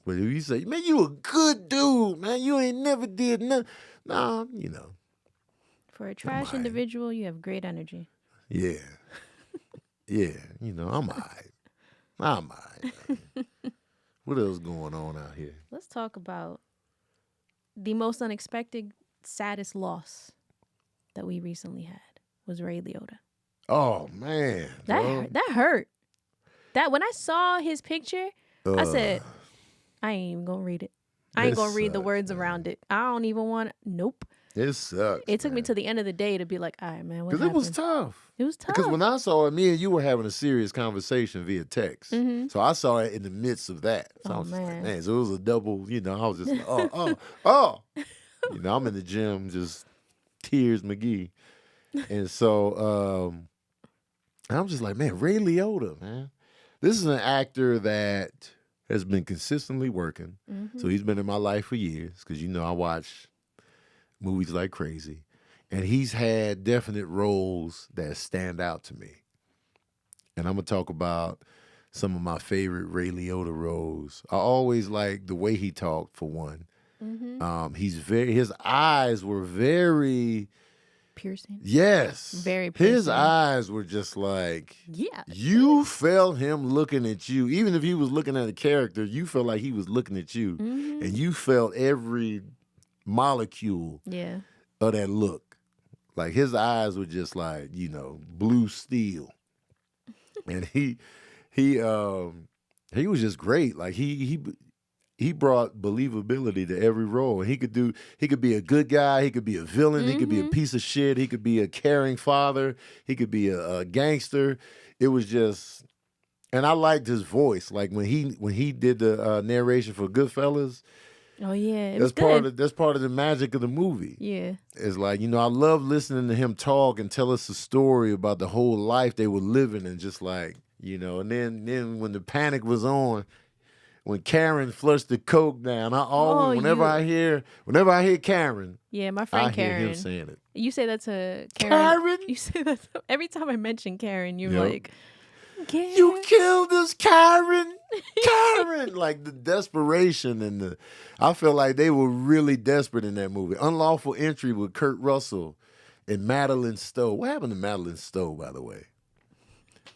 B: But if you say, man, you a good dude, man, you ain't never did nothing. Nah,
D: For a trash individual, you have great energy.
B: yeah. Yeah, I'm all right. I'm all right. What else going on out here?
D: Let's talk about the most unexpected, saddest loss that we recently had was Ray Liotta.
B: Oh, man.
D: That hurt. That when I saw his picture, I said, I ain't even gonna read it. I ain't gonna read the words around it. I don't even want. Nope.
B: It sucks.
D: It took me to the end of the day to be like, all right, man, what
B: Because
D: happened?
B: it was tough.
D: It was tough.
B: Because when I saw it, me and you were having a serious conversation via text. So I saw it in the midst of that. So I was just like, man, so it was a double, I was just like, oh. I'm in the gym, just tears McGee. And so I'm just like, man, Ray Liotta, man. This is an actor that has been consistently working. So he's been in my life for years because, I watch movies like crazy. And he's had definite roles that stand out to me. And I'm going to talk about some of my favorite Ray Liotta roles. I always like the way he talked, for one. His eyes were very...
D: piercing.
B: Yes.
D: Very piercing.
B: His eyes were just like...
D: Yeah.
B: You felt him looking at you. Even if he was looking at a character, you felt like he was looking at you. And you felt every molecule of that look. Like, his eyes were just like, blue steel. And he was just great. Like, he brought believability to every role. He could be a good guy, he could be a villain, he could be a piece of shit, he could be a caring father, he could be a gangster. It was just, and I liked his voice. Like, when he did the narration for Goodfellas.
D: Oh yeah,
B: That's part of the magic of the movie.
D: Yeah.
B: It's like, I love listening to him talk and tell us a story about the whole life they were living, and just like, and then when the panic was on, when Karen flushed the coke down. I always,
D: Oh,
B: whenever I hear Karen,
D: Yeah, my
B: I
D: friend
B: hear
D: Karen.
B: him saying it.
D: You say that to Karen.
B: Karen?
D: You say that every time I mention Karen. You're
B: Yep.
D: like, Karen.
B: You killed us, Karen. Karen, like the desperation and I feel like they were really desperate in that movie. Unlawful Entry with Kurt Russell and Madeline Stowe. What happened to Madeline Stowe, by the way?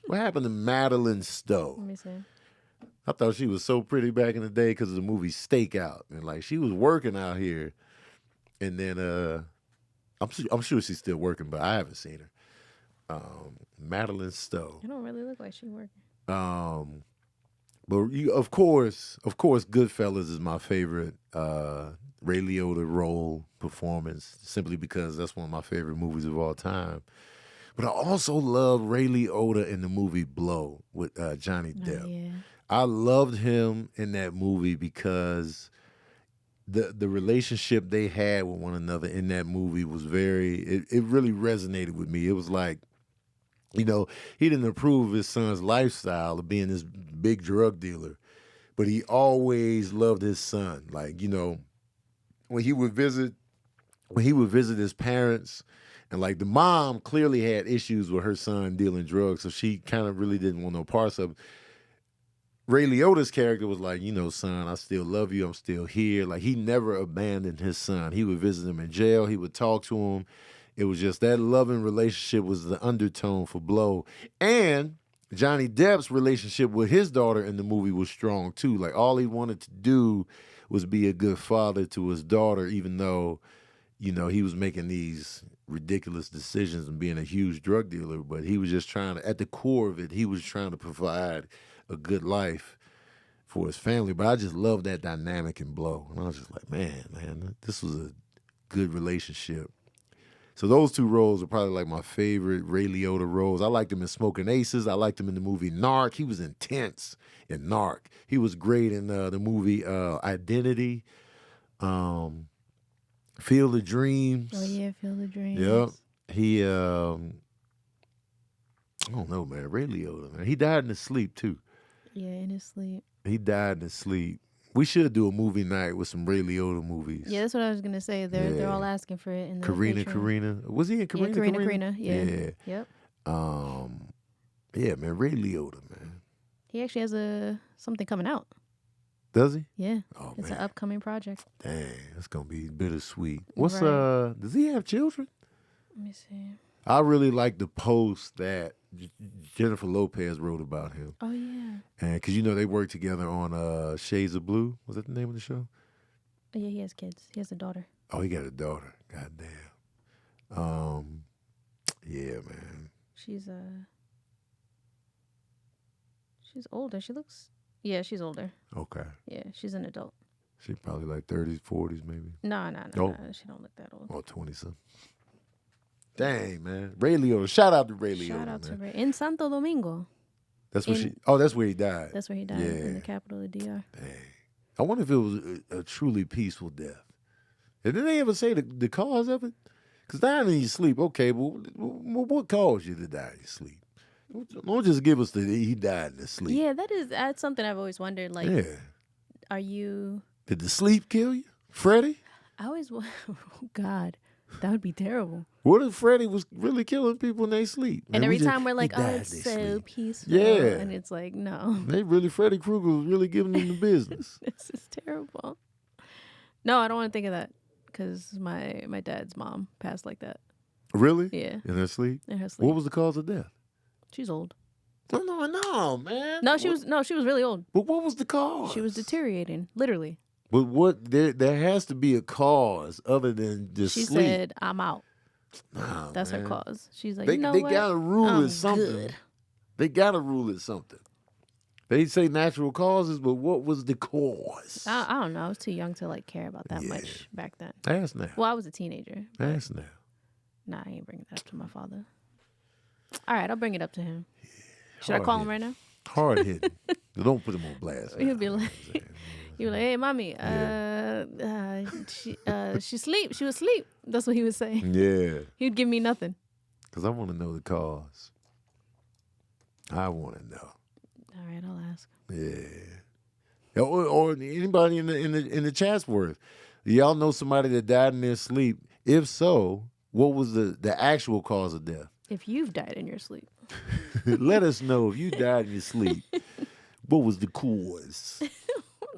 B: What happened to Madeline Stowe?
D: Let me see.
B: I thought she was so pretty back in the day because of the movie Stakeout, and like she was working out here, and then I'm sure she's still working, but I haven't seen her. Madeline Stowe.
D: I don't really look like she's working.
B: But of course, Goodfellas is my favorite Ray Liotta role performance, simply because that's one of my favorite movies of all time. But I also love Ray Liotta in the movie Blow with Johnny Depp.
D: Yeah.
B: I loved him in that movie because the relationship they had with one another in that movie was it really resonated with me. It was like, you know, he didn't approve of his son's lifestyle of being this big drug dealer, but he always loved his son. Like, you know, when he would visit his parents, and like the mom clearly had issues with her son dealing drugs, so she kind of really didn't want no parts of it. Ray Liotta's character was like, you know, son, I still love you. I'm still here. Like, he never abandoned his son. He would visit him in jail. He would talk to him. It was just that loving relationship was the undertone for Blow. And Johnny Depp's relationship with his daughter in the movie was strong, too. Like, all he wanted to do was be a good father to his daughter, even though, you know, he was making these ridiculous decisions and being a huge drug dealer. But he was just trying to, at the core of it, he was trying to provide a good life for his family. But I just love that dynamic in Blow. And I was just like, man, this was a good relationship. So those two roles are probably like my favorite Ray Liotta roles. I liked him in Smoking Aces. I liked him in the movie Narc. He was intense in Narc. He was great in the movie Identity, Field of Dreams.
D: Oh yeah, Field of Dreams.
B: Yep. He, I don't know, man. Ray Liotta, man. He died in his sleep, too.
D: Yeah, in his sleep.
B: He died in his sleep. We should do a movie night with some Ray Liotta movies.
D: Yeah, that's what I was gonna say. They're all asking for it. In the
B: Karina. Was he in Karina?
D: Yeah, Karina. Yeah. Yep.
B: Yeah, man. Ray Liotta, man.
D: He actually has something coming out.
B: Does he?
D: Yeah.
B: Oh,
D: it's
B: man.
D: an upcoming project.
B: Dang, it's gonna be bittersweet. What's
D: Right.
B: Does he have children?
D: Let me see.
B: I really like the post that Jennifer Lopez wrote about him.
D: Oh yeah.
B: And because, you know, they worked together on Shades of Blue. Was that the name of the show?
D: Oh, yeah, he has kids. He has a daughter.
B: Oh, he got a daughter. Goddamn. Yeah, man.
D: She's older. She's older.
B: Okay.
D: Yeah, she's an adult.
B: She probably like 30s, 40s maybe.
D: No. She don't look that old.
B: Or 20-something. Dang, man. Ray Liotta. Shout out to Ray Liotta.
D: Shout out to
B: man.
D: Ray. In Santo Domingo.
B: That's where that's where he died.
D: That's where he died, in the capital of DR.
B: Dang. I wonder if it was a truly peaceful death. And did they ever say the cause of it? Because dying in your sleep, okay, but what caused you to die in your sleep? Don't just give us he died in his sleep.
D: Yeah, that's something I've always wondered. Like, are you...
B: Did the sleep kill you? Freddie?
D: I always... Oh, God. That would be terrible.
B: What if Freddie was really killing people in their sleep?
D: And every time we're like, oh, it's so peaceful.
B: Yeah.
D: And it's like, no.
B: Freddy Krueger was really giving them the business.
D: This is terrible. No, I don't want to think of that because my dad's mom passed like that.
B: Really?
D: Yeah.
B: In her sleep?
D: In her sleep.
B: What was the cause of death?
D: She's old.
B: No, man.
D: No, she was really old.
B: But what was the cause?
D: She was deteriorating, literally.
B: But what there has to be a cause other than just
D: she
B: sleep. She
D: said, I'm out.
B: Nah,
D: that's
B: man.
D: her cause. She's like,
B: they
D: you know what?
B: gotta rule it something.
D: Good.
B: They gotta rule it something. They say natural causes, but what was the cause?
D: I don't know. I was too young to like care about that much back then.
B: Ask now.
D: Well, I was a teenager.
B: Ask now.
D: Nah, I ain't bringing that up to my father. All right, I'll bring it up to him. Should I call him right now?
B: Hard hitting. Don't put him on blast.
D: He'll be like, hey, mommy, she sleep. She was asleep. That's what he was saying.
B: Yeah.
D: He'd give me nothing.
B: Because I want to know the cause. I want to know.
D: All right, I'll ask.
B: Yeah. or anybody in the Chatsworth. Y'all know somebody that died in their sleep? If so, what was the actual cause of death?
D: If you've died in your sleep.
B: Let us know if you died in your sleep. What was the cause?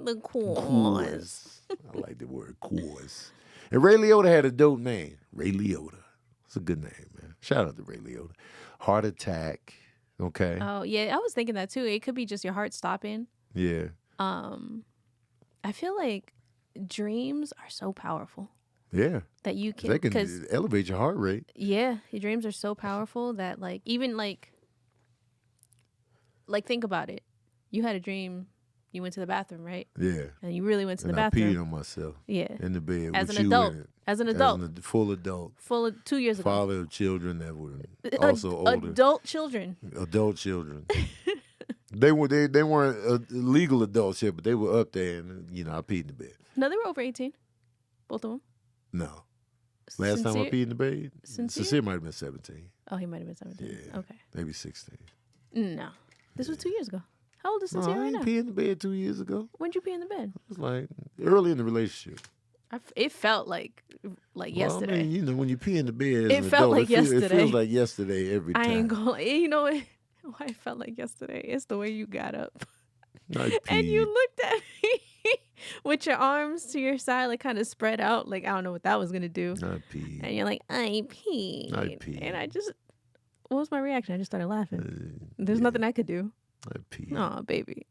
D: The cause.
B: I like the word cause. And Ray Liotta had a dope name. Ray Liotta. It's a good name, man. Shout out to Ray Liotta. Heart attack. Okay.
D: Oh yeah, I was thinking that too. It could be just your heart stopping.
B: Yeah.
D: I feel like dreams are so powerful.
B: Yeah.
D: That you can,
B: They can elevate your heart rate.
D: Yeah, your dreams are so powerful that like even like think about it. You had a dream. You went to the bathroom, right?
B: Yeah.
D: And you really went to the
B: I
D: bathroom.
B: peed on myself.
D: Yeah.
B: In the bed.
D: As
B: with
D: an
B: you
D: adult.
B: in it.
D: As an adult.
B: As a full adult.
D: Full of 2 years ago.
B: Father of children that were also older.
D: Adult children.
B: Adult children. They weren't legal adults yet, but they were up there, and I peed in the bed.
D: No, they were over 18. Both of them.
B: No. Last time I peed in the bed, Sincere might have been 17.
D: Oh, he might have been 17.
B: Yeah.
D: Okay.
B: Maybe 16.
D: No. This was 2 years ago. How old is Sincere
B: I
D: right
B: ain't
D: now?
B: pee in the bed 2 years ago.
D: When'd you pee in the bed?
B: It was like early in the relationship.
D: It felt like yesterday.
B: I mean, when you pee in the bed,
D: It felt like yesterday.
B: It feels like yesterday every time.
D: I ain't going. You know what? Why it felt like yesterday? It's the way you got up and you looked at me with your arms to your side, like kind of spread out. Like I don't know what that was gonna do.
B: I peed.
D: And you're like, I peed.
B: I peed.
D: And what was my reaction? I just started laughing. There's nothing I could do.
B: I peed.
D: Oh, baby.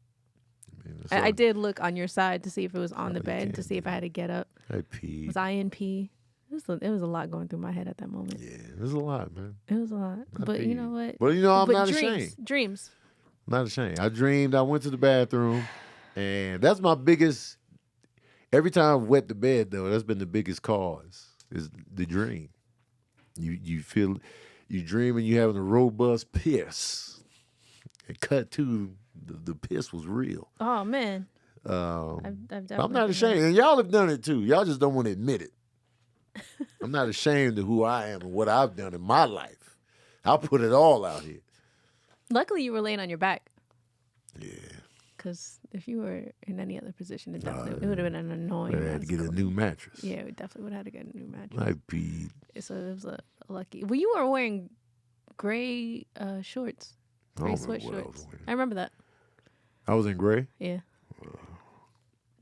B: Man,
D: I did look on your side to see if it was on the
B: you
D: bed,
B: can't
D: to see if I had to get up.
B: I peed.
D: Was I in pee? It was a lot going through my head at that moment.
B: Yeah, it was a lot, man.
D: It was a lot. But you know what?
B: But I'm not
D: dreams,
B: ashamed.
D: Dreams.
B: I'm not ashamed. I dreamed I went to the bathroom, and that's my biggest. Every time I've wet the bed, though, that's been the biggest cause is the dream. You feel, you dream and you having a robust piss, and cut to the piss was real.
D: Oh man.
B: I'm
D: definitely
B: not ashamed, and y'all have done it too. Y'all just don't want to admit it. I'm not ashamed of who I am and what I've done in my life. I'll put it all out here.
D: Luckily, you were laying on your back.
B: Yeah.
D: Because if you were in any other position, it would have been an annoying.
B: I had to get a new mattress.
D: Yeah, we definitely would have had to get a new mattress.
B: I peed.
D: So it was a lucky. Well, you were wearing gray shorts, gray sweat shorts. I remember that.
B: I was in gray.
D: Yeah.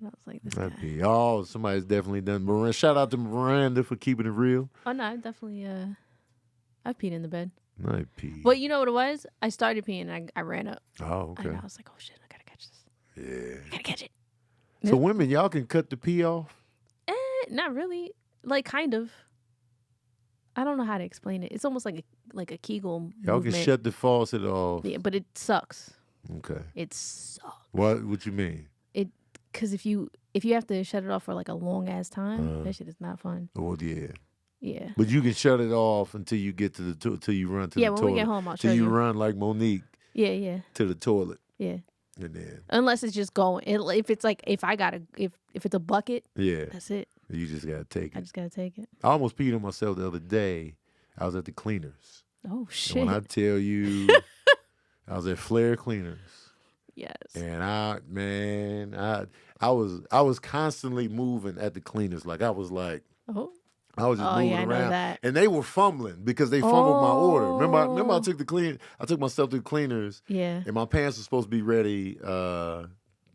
D: I was like, this
B: I
D: guy.
B: peed. Oh, somebody's definitely done. Miranda, shout out to Miranda for keeping it real.
D: Oh no, I definitely. I've peed in the bed.
B: I peed.
D: But you know what it was? I started peeing and I ran up.
B: Oh, okay.
D: And I was like, oh shit, I gotta catch this.
B: Yeah.
D: I gotta catch it.
B: So women, y'all can cut the pee off?
D: Not really. Like kind of. I don't know how to explain it. It's almost like a Kegel
B: Y'all
D: movement.
B: can shut the faucet off.
D: Yeah, but it sucks.
B: Okay.
D: It sucks.
B: What you mean?
D: Because if you have to shut it off for like a long ass time, that shit is not fun.
B: Oh yeah.
D: Yeah.
B: But you can shut it off until you get to till you run to the toilet.
D: Yeah, when we get home, I'll show
B: you.
D: you.
B: Run like Monique.
D: Yeah.
B: To the toilet.
D: Yeah.
B: And then.
D: Unless it's just going. If it's like if it's a bucket.
B: Yeah.
D: That's it.
B: You just gotta take it.
D: I just gotta take it.
B: I almost peed on myself the other day. I was at the cleaners.
D: Oh shit.
B: And when I tell you, I was at Flair Cleaners.
D: Yes.
B: And I was constantly moving at the cleaners. Like I was just moving
D: yeah, I
B: around.
D: know that.
B: And they were fumbling because they fumbled my order. Remember I took myself to the cleaners.
D: Yeah.
B: And my pants were supposed to be ready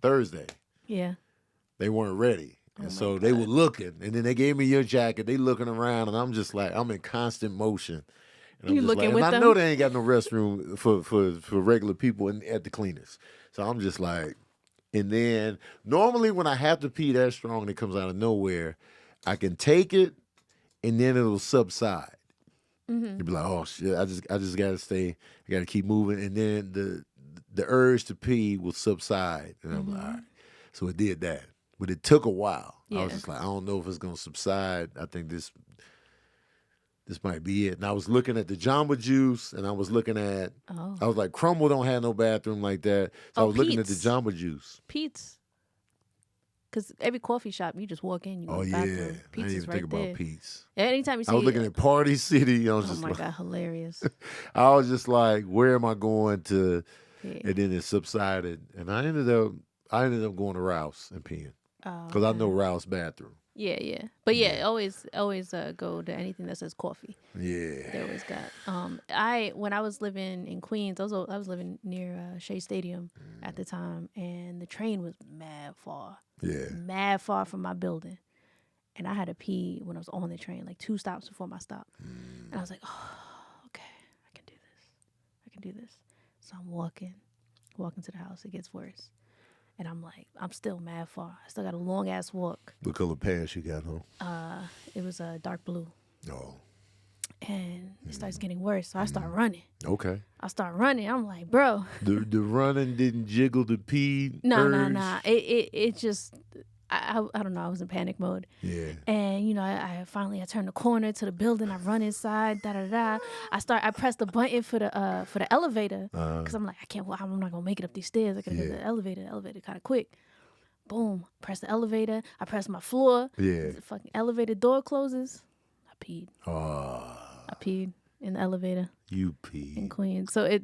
B: Thursday.
D: Yeah.
B: They weren't ready. And so they were looking. And then they gave me your jacket. They looking around and I'm just like, I'm in constant motion. And
D: You looking with
B: I
D: them?
B: know they ain't got no restroom for regular people at the cleaners. So I'm just like, and then normally when I have to pee that strong and it comes out of nowhere, I can take it and then it'll subside.
D: Mm-hmm.
B: You'll be like, oh shit, I just gotta stay, I gotta keep moving, and then the urge to pee will subside. And I'm like, all right. So it did that. But it took a while.
D: Yeah.
B: I was just like, I don't know if it's gonna subside. I think this might be it. And I was looking at the Jamba Juice, and I was looking at, I was like, Crumble don't have no bathroom like that. So I was looking at the
D: Pete's.
B: Jamba Juice.
D: Pete's. Because every coffee shop, you just walk in, you go to the bathroom.
B: I didn't
D: Pete's is
B: even
D: right
B: think
D: there.
B: about Pete's.
D: Anytime you see
B: I was looking at Party City. I was
D: oh
B: just
D: my
B: like,
D: God, hilarious.
B: I was just like, where am I going to?
D: Yeah.
B: And then it subsided. And I ended up, I ended up going to Rouse and peeing because I know Rouse bathroom.
D: Yeah. But always go to anything that says coffee.
B: Yeah.
D: They always got. When I was living in Queens, I was living near Shea Stadium at the time, and the train was mad far.
B: Yeah.
D: Mad far from my building. And I had to pee when I was on the train, like 2 stops before my stop. And I was like, oh, okay, I can do this. So I'm walking to the house. It gets worse. And I'm like, I'm still mad far. I still got a long ass walk.
B: What color pants you got on?
D: It was dark blue.
B: Oh. And
D: it starts getting worse. So I start running.
B: Okay.
D: I start running. I'm like, bro.
B: The running didn't jiggle the pee.
D: No. It just, I don't know. I was in panic mode.
B: Yeah.
D: And I finally turned the corner to the building. I run inside. I pressed the button for the elevator because I'm like, I'm not gonna make it up these stairs. I gotta go to the elevator. The elevator kind of quick. Boom. Press the elevator. I press my floor.
B: Yeah.
D: The fucking elevator door closes. I peed.
B: I
D: peed in the elevator.
B: You peed
D: in Queens. So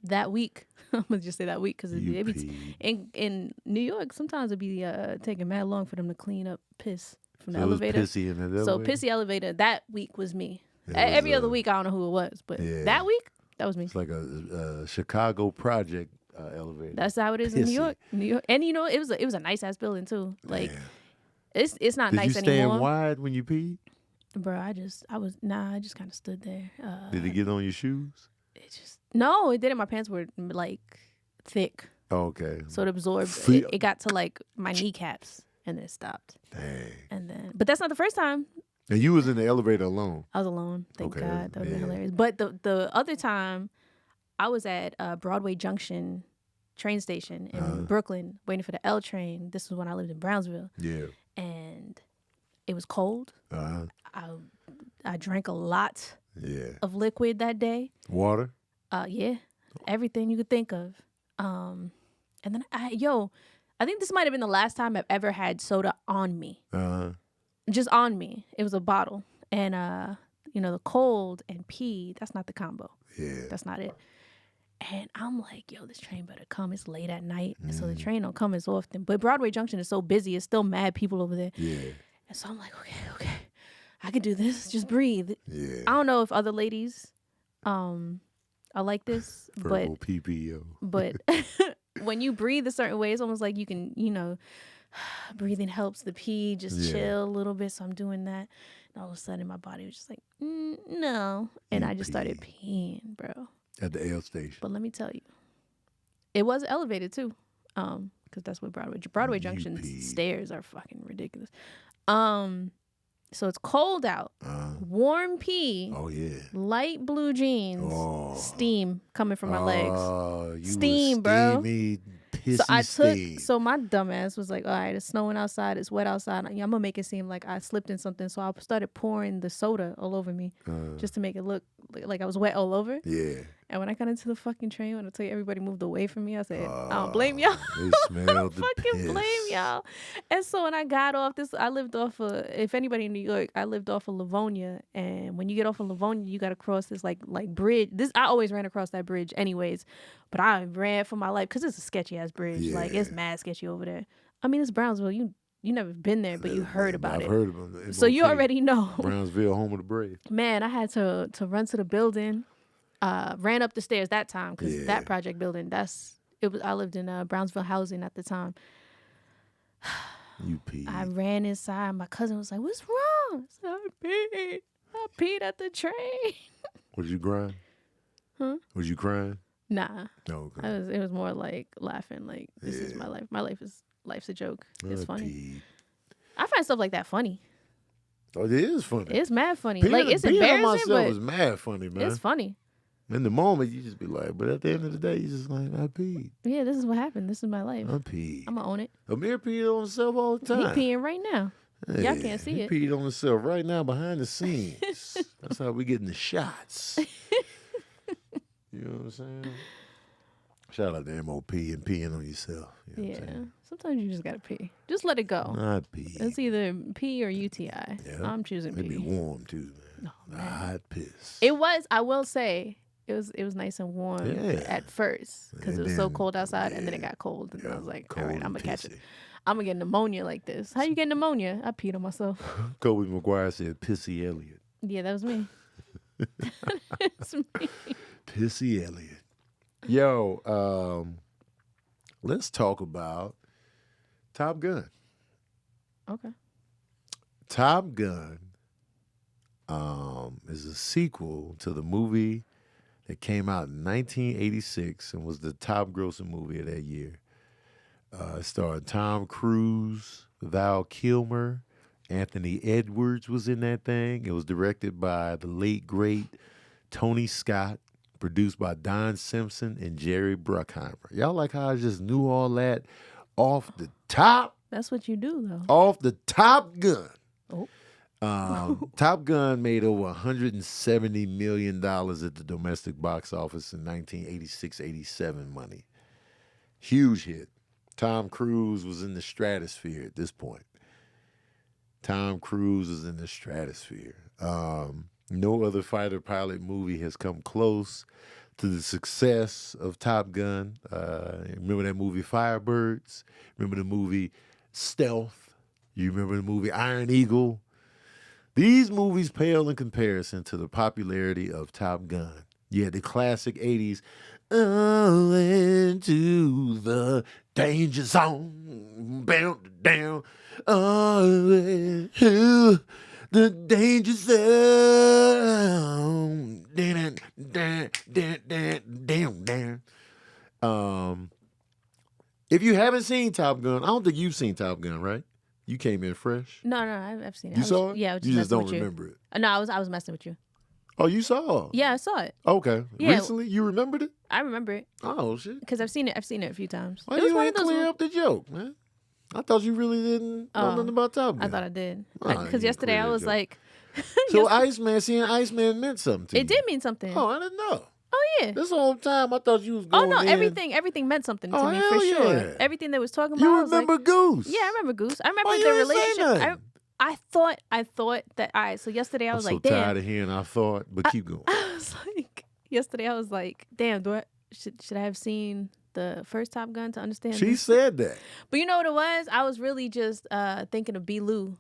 D: that week, I'm gonna just say that week because it be in New York. Sometimes it'd be taking mad long for them to clean up piss from the elevator.
B: It was pissy in the elevator.
D: So pissy elevator. That week was me. Every other week, I don't know who it was, but that week, that was me.
B: It's like a Chicago project elevator.
D: That's how it is in New York. And it was a nice ass building too. Like it's not nice anymore.
B: Did you stand wide when you peed?
D: Bro, I just kind of stood there.
B: Did it get on your shoes?
D: No, it didn't. My pants were like thick.
B: Oh, okay.
D: So it absorbed. It got to like my kneecaps and then it stopped.
B: Dang.
D: But that's not the first time.
B: And you was in the elevator alone?
D: I was alone. Thank God. That would be hilarious. But the other time, I was at Broadway Junction train station in Brooklyn waiting for the L train. This was when I lived in Brownsville.
B: Yeah.
D: And it was cold. I drank a lot of liquid that day.
B: Water?
D: Yeah. Everything you could think of. And then I think this might have been the last time I've ever had soda on me. Just on me. It was a bottle. And the cold and pee, that's not the combo.
B: Yeah.
D: That's not it. And I'm like, this train better come. It's late at night. And so the train don't come as often. But Broadway Junction is so busy. It's still mad people over there.
B: Yeah.
D: And so I'm like, okay. I can do this. Just breathe.
B: Yeah.
D: I don't know if other ladies are like this.
B: Verbal PPO.
D: But when you breathe a certain way, it's almost like you can, breathing helps the pee just chill a little bit. So I'm doing that. And all of a sudden my body was just like, no. And I just started peeing, bro.
B: At the L station.
D: But let me tell you, it was elevated too. Because that's what Broadway Junction's stairs are fucking ridiculous. So it's cold out. Warm pee.
B: Oh yeah.
D: Light blue jeans. Steam coming from my legs.
B: Oh, you
D: steam, bro.
B: Pissy
D: So my dumb ass was like, all right, it's snowing outside, it's wet outside. I'm gonna make it seem like I slipped in something. So I started pouring the soda all over me just to make it look like I was wet all over.
B: Yeah.
D: And when I got into the fucking train, when I tell you everybody moved away from me, I said, I don't blame y'all.
B: They smelled the
D: fucking
B: piss.
D: Blame y'all. And so when I got off I lived off of, if anybody in New York, I lived off of Livonia. And when you get off of Livonia, you got to cross this like bridge. I always ran across that bridge anyways. But I ran for my life because it's a sketchy ass bridge.
B: Yeah.
D: Like it's mad sketchy over there. I mean, it's Brownsville. You never been there, but you heard about it.
B: I've heard about it.
D: So you already know.
B: Brownsville, home of the brave.
D: Man, I had to run to the building. Ran up the stairs that time because that project building, I lived in Brownsville housing at the time.
B: You peed.
D: I ran inside. My cousin was like, "What's wrong?" I said, I peed at the train.
B: Was you crying?
D: Huh?
B: Was you crying?
D: Nah.
B: No. Okay.
D: It was more like laughing. Like this is my life. My life's a joke. It's funny.
B: Peed.
D: I find stuff like that funny.
B: Oh, it is funny.
D: It's mad funny.
B: Peeing,
D: like it's
B: peeing
D: embarrassing,
B: on myself
D: but
B: is mad funny, man.
D: it's funny.
B: In the moment, you just be like, but at the end of the day, you just like, I peed.
D: Yeah, this is what happened. This is my life.
B: I peed.
D: I'm gonna own it.
B: Amir peed on himself all the time.
D: He peeing right now. Y'all can't see it.
B: He peed on himself right now behind the scenes. That's how we getting the shots. You know what I'm saying? Shout out to MOP and peeing on yourself. You know what I'm saying?
D: Sometimes you just gotta pee. Just let it go.
B: I pee.
D: It's either pee or UTI.
B: Yeah.
D: I'm choosing
B: It be
D: pee.
B: warm too, man.
D: Oh, man.
B: Hot piss.
D: It was, I will say, It was nice and warm
B: Yeah.
D: at first because it
B: And
D: was so
B: then-
D: cold outside, and then it
B: yeah.
D: got cold, and I was like,
B: Cold
D: all right, I'm
B: and
D: gonna catch it.
B: pissy.
D: I'm gonna get pneumonia like this. How you get pneumonia? I peed on myself.
B: Kobe McGuire said, "Pissy Elliott."
D: Yeah, that was me. It's me.
B: Pissy Elliott. Yo, let's talk about Top Gun.
D: Okay.
B: Top Gun is a sequel to the movie that came out in 1986 and was the top grossing movie of that year. It starred Tom Cruise, Val Kilmer, Anthony Edwards was in that thing. It was directed by the late, great Tony Scott, produced by Don Simpson and Jerry Bruckheimer. Y'all like how I just knew all that off the top?
D: That's what you do, though.
B: Off the Top Gun.
D: Oh.
B: Top Gun made over $170 million at the domestic box office in 1986-87 money. Huge hit. Tom Cruise was in the stratosphere at this point. Tom Cruise was in the stratosphere. No other fighter pilot movie has come close to the success of Top Gun. Remember that movie Firebirds? Remember the movie Stealth? You remember the movie Iron Eagle? These movies pale in comparison to the popularity of Top Gun. You had the classic 80s, oh, into the danger zone, bound down, oh, into the danger zone, if you haven't seen Top Gun, I don't think you've seen Top Gun, right? You came in fresh.
D: No, I've seen it.
B: You saw it?
D: Yeah, I was
B: You just
D: messing
B: don't
D: with you.
B: remember it.
D: No, I was messing with you.
B: Oh, you saw it?
D: Yeah, I saw it.
B: Okay.
D: Yeah.
B: Recently? You remembered it?
D: I remember it
B: Oh, shit.
D: because I've seen it. I've seen it a few times.
B: Why
D: It was
B: you
D: one
B: ain't
D: of those.
B: clear up the joke, man? I thought you really didn't know
D: Oh,
B: nothing about Top Gun.
D: I thought I did
B: Oh, you
D: because
B: didn't
D: yesterday
B: clear
D: I
B: that
D: was
B: joke.
D: like,
B: So Iceman, seeing Iceman meant something to you.
D: it did mean something.
B: Oh, I didn't know.
D: Oh yeah.
B: This whole time I thought you was
D: Oh
B: going
D: no,
B: in.
D: everything meant something to
B: Oh,
D: me
B: hell
D: for sure.
B: yeah.
D: Everything they was talking about.
B: You
D: I was like,
B: remember Goose?
D: yeah, I remember Goose. I remember
B: Why you
D: the
B: ain't say
D: relationship.
B: nothing?
D: I thought that. All right, so yesterday I
B: I'm
D: was
B: so
D: like,
B: tired
D: damn.
B: of hearing I thought, but keep going.
D: I was like, yesterday I was like, damn. Should I have seen the first Top Gun to understand?
B: She
D: this?
B: said that.
D: But you know what it was? I was really just thinking of B. Lou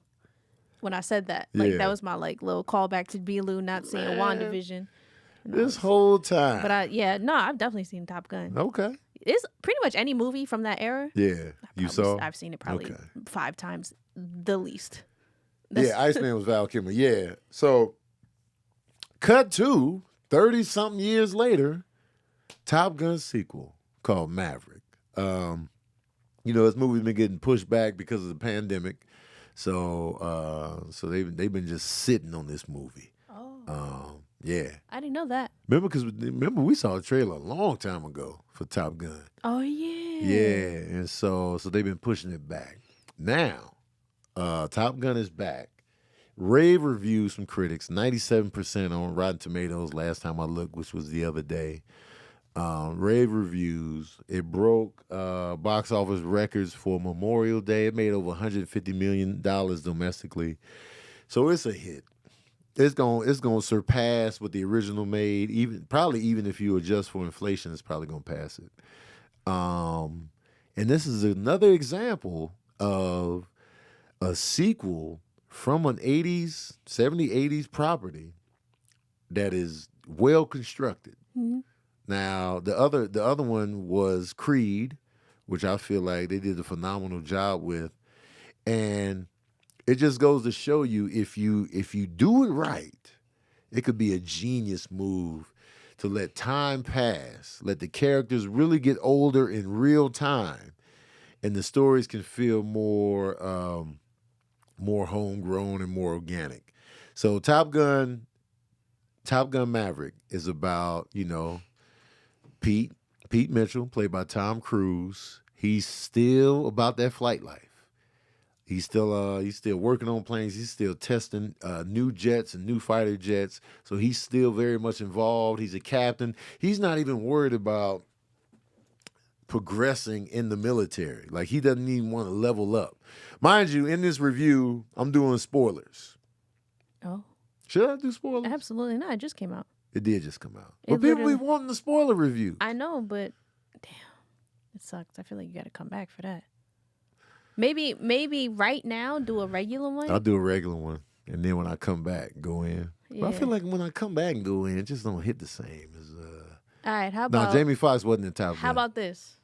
D: when I said that. Like
B: Yeah.
D: that was my like little callback to B. Lou not seeing WandaVision. And I
B: This
D: was-
B: whole time.
D: But I've definitely seen Top Gun.
B: Okay.
D: It's pretty much any movie from that era.
B: Yeah. You saw?
D: I've seen it probably
B: Okay.
D: 5 times, the least.
B: Yeah, Iceman was Val Kilmer. Yeah. So, cut to 30-something years later, Top Gun sequel called Maverick. This movie's been getting pushed back because of the pandemic. So they've been just sitting on this movie.
D: Oh,
B: Yeah.
D: I didn't know that.
B: Remember we saw a trailer a long time ago for Top Gun.
D: Oh yeah.
B: Yeah, and so they've been pushing it back. Now, Top Gun is back. Rave reviews from critics, 97% on Rotten Tomatoes last time I looked, which was the other day. Rave reviews. It broke box office records for Memorial Day. It made over $150 million domestically. So it's a hit. It's gonna surpass what the original made. Even if you adjust for inflation, it's probably gonna pass it. And this is another example of a sequel from an 80s property that is well constructed.
D: Mm-hmm.
B: Now the other one was Creed, which I feel like they did a phenomenal job with, and it just goes to show you if you do it right, it could be a genius move to let time pass, let the characters really get older in real time, and the stories can feel more homegrown and more organic. So Top Gun Maverick is about, Pete Mitchell, played by Tom Cruise. He's still about that flight life. He's still working on planes. He's still testing new jets and new fighter jets. So he's still very much involved. He's a captain. He's not even worried about progressing in the military. Like, he doesn't even want to level up. Mind you, in this review, I'm doing spoilers.
D: Oh,
B: Should I do spoilers?
D: absolutely not. It just came out.
B: It did just come out.
D: It
B: But people be
D: literally-
B: wanting the spoiler review.
D: I know, but damn, it sucks. I feel like you got to come back for that. Maybe right now do a regular one.
B: I'll do a regular one, and then when I come back, go in. But I
D: Yeah.
B: feel like when I come back and go in, it just don't hit the same as.
D: All right, how
B: No,
D: about
B: Jamie Foxx wasn't in Top Gun.
D: how about this?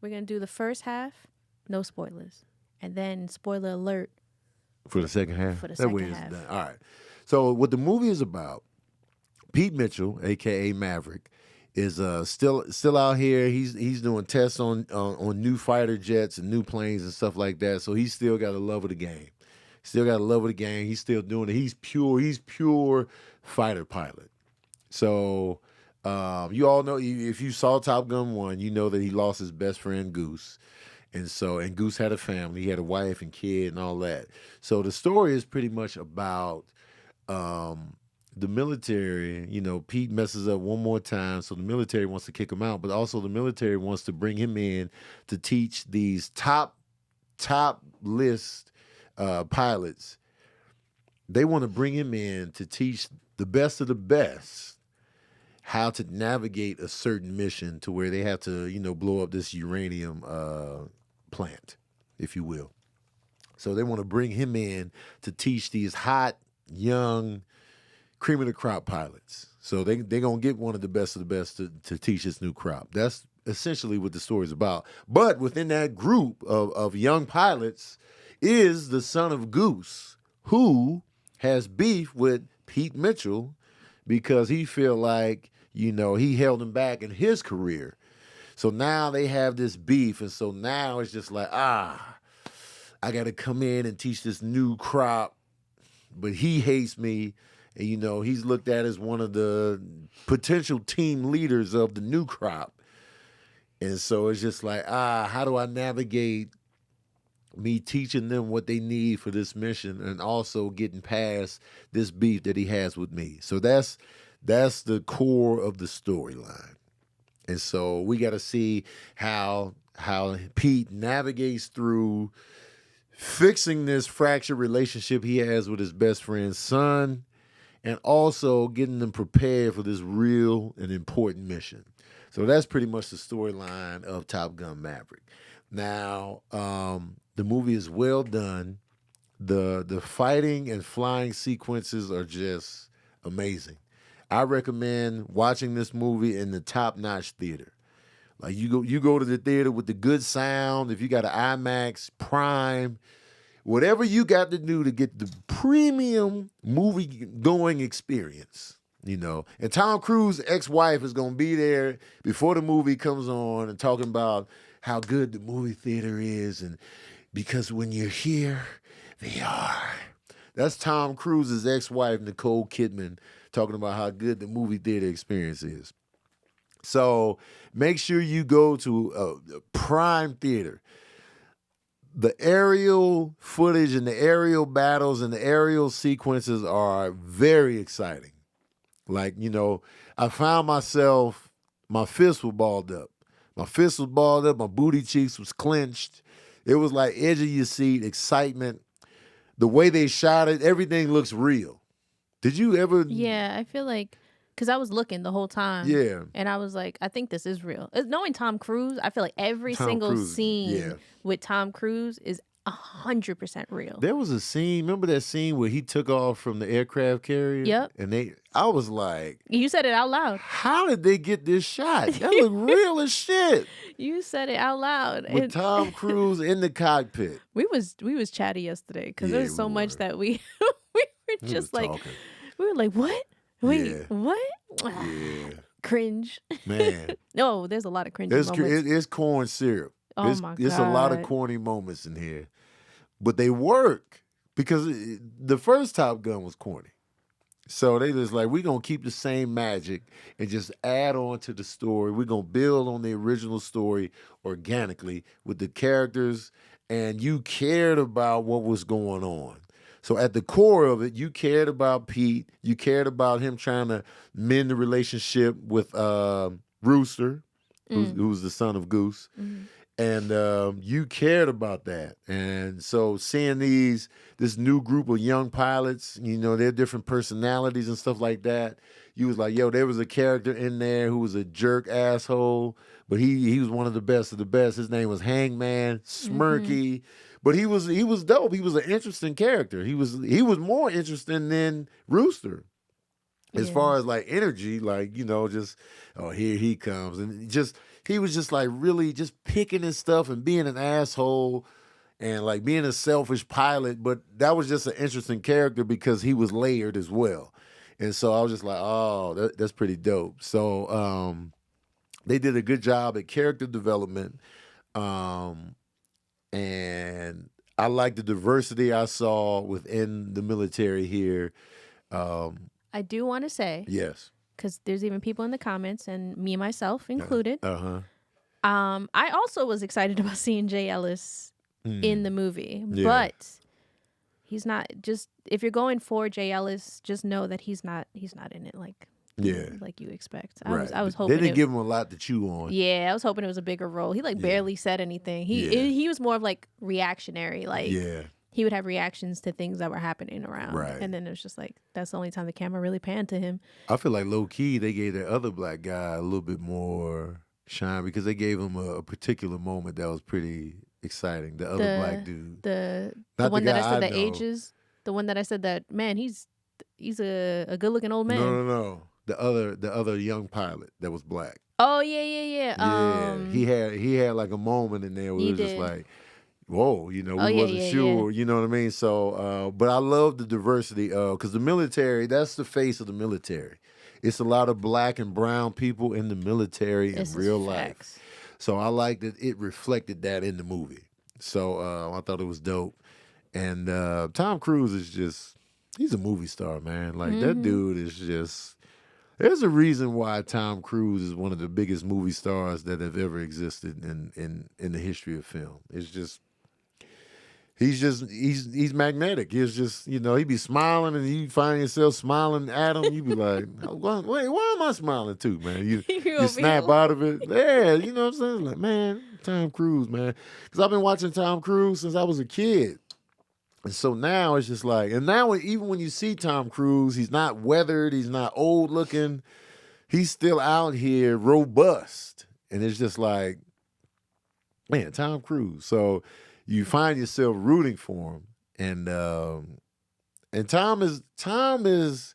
D: We're gonna do the first half, no spoilers, and then spoiler alert.
B: For the second half?
D: For the
B: That way
D: second
B: it's
D: half.
B: done. All right. So what the movie is about, Pete Mitchell, a.k.a. Maverick, is still out here. He's doing tests on new fighter jets and new planes and stuff like that. So he's still got a love of the game. Still got a love of the game. He's still doing it. He's pure fighter pilot. So you all know, if you saw Top Gun 1, you know that he lost his best friend Goose. And Goose had a family. He had a wife and kid and all that. So the story is pretty much about the military. You know, Pete messes up one more time, so the military wants to kick him out, but also the military wants to bring him in to teach these top list pilots. They want to bring him in to teach the best of the best how to navigate a certain mission to where they have to, blow up this uranium plant, if you will. So they want to bring him in to teach these hot, young, cream of the crop pilots. So they're going to get one of the best to teach this new crop. That's essentially what the story's about. But within that group of young pilots is the son of Goose, who has beef with Pete Mitchell because he feel like, he held him back in his career. So now they have this beef, and so now it's just like, I got to come in and teach this new crop, but he hates me, and he's looked at as one of the potential team leaders of the new crop. And so it's just like, how do I navigate me teaching them what they need for this mission and also getting past this beef that he has with me? So that's the core of the storyline. And so we got to see how Pete navigates through fixing this fractured relationship he has with his best friend's son, and also getting them prepared for this real and important mission. So that's pretty much the storyline of Top Gun Maverick. Now, the movie is well done. The fighting and flying sequences are just amazing. I recommend watching this movie in the top-notch theater. Like you go to the theater with the good sound. If you got an IMAX, Prime, whatever you got to do to get the premium movie-going experience, And Tom Cruise's ex-wife is going to be there before the movie comes on and talking about how good the movie theater is, and because when you're here, they are. That's Tom Cruise's ex-wife, Nicole Kidman, talking about how good the movie theater experience is. So make sure you go to a Prime Theater. The aerial footage and the aerial battles and the aerial sequences are very exciting. Like, I found myself, my fists were balled up. My booty cheeks was clenched. It was like edge of your seat, excitement. The way they shot it, everything looks real. Did you ever?
D: Yeah, I feel like, because I was looking the whole time.
B: Yeah.
D: And I was like, I think this is real. Knowing Tom Cruise, I feel like every
B: Tom
D: single
B: Cruise,
D: scene
B: yeah.
D: with Tom Cruise is 100% real.
B: There was a scene, remember that scene where he took off from the aircraft carrier?
D: Yep.
B: And I was like,
D: You said it out loud.
B: how did they get this shot? That looked real as shit.
D: You said it out loud.
B: With Tom Cruise in the cockpit.
D: We was chatty yesterday because
B: Yeah,
D: there's so
B: we
D: much
B: were.
D: that we were
B: We
D: just
B: was
D: like,
B: talking.
D: we were like, what? Wait,
B: Yeah.
D: what?
B: Yeah.
D: Cringe.
B: Man.
D: No, there's a lot of cringe moments.
B: It's corn syrup.
D: Oh
B: it's,
D: my
B: it's a lot of
D: God.
B: corny moments in here. But they work because the first Top Gun was corny. So they just like, we're going to keep the same magic and just add on to the story. We're going to build on the original story organically with the characters, and you cared about what was going on. So at the core of it, you cared about Pete. You cared about him trying to mend the relationship with Rooster, who's the son of Goose.
D: Mhm.
B: And you cared about that. And so seeing this new group of young pilots, you know, their different personalities and stuff like that, you was like, yo, there was a character in there who was a jerk asshole, but he was one of the best of the best. His name was Hangman, smirky, but he was dope. He was an interesting character. He was more interesting than Rooster. As far as like energy, like, you know, just, oh, here he comes. And just, he was just like really just picking his stuff and being an asshole and like being a selfish pilot. But that was just an interesting character because he was layered as well. And so I was just like, oh, that's pretty dope. So they did a good job at character development. And I like the diversity I saw within the military here.
D: I do want to say,
B: Yes.
D: because there's even people in the comments, and me myself included.
B: Uh-huh.
D: I also was excited about seeing Jay Ellis in the movie,
B: Yeah.
D: but he's not. Just if you're going for Jay Ellis, just know that he's not in it like you expect. I was hoping
B: they didn't give him a lot to chew on.
D: Yeah, I was hoping it was a bigger role. He barely said anything. He was more of like reactionary. Like he would have reactions to things that were happening around.
B: Right.
D: And then it was just like, that's the only time the camera really panned to him.
B: I feel like low key they gave that other black guy a little bit more shine because they gave him a particular moment that was pretty exciting. The other black dude.
D: The
B: Not
D: one that I said
B: know.
D: the ages. The one that I said that, man, he's a good looking old man.
B: No. The other young pilot that was black.
D: Oh yeah.
B: He had like a moment in there where it was just like, whoa, you know, we wasn't sure, you know what I mean? So, but I love the diversity because the military, that's the face of the military. It's a lot of black and brown people in the military in real life. So I like that it reflected that in the movie. So I thought it was dope. And Tom Cruise is just, he's a movie star, man. Like that dude is just, there's a reason why Tom Cruise is one of the biggest movie stars that have ever existed in the history of film. It's just, he's magnetic. He's just, you know, he be smiling and you find yourself smiling at him. You be like, wait, why am I smiling too, man? You snap out of it. Yeah, you know what I'm saying? Like, man, Tom Cruise, man. Because I've been watching Tom Cruise since I was a kid. And so now it's just like, and now even when you see Tom Cruise, he's not weathered, he's not old looking. He's still out here robust. And it's just like, man, Tom Cruise. So you find yourself rooting for him, and Tom is,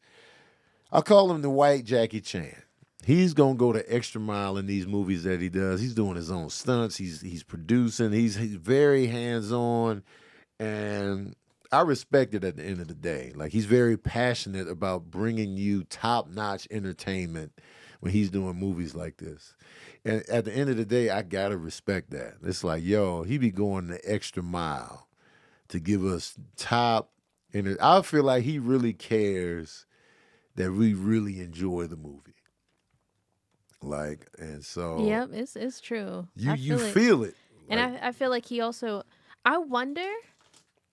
B: I call him the white Jackie Chan. He's gonna go the extra mile in these movies that he does. He's doing his own stunts. He's producing. He's very hands on, and I respect it at the end of the day. Like he's very passionate about bringing you top notch entertainment when he's doing movies like this. And at the end of the day, I gotta respect that. It's like, yo, he be going the extra mile to give us top. And I feel like he really cares that we really enjoy the movie. Like, and so
D: yep, it's true.
B: You feel it.
D: And
B: like,
D: I feel like he also, I wonder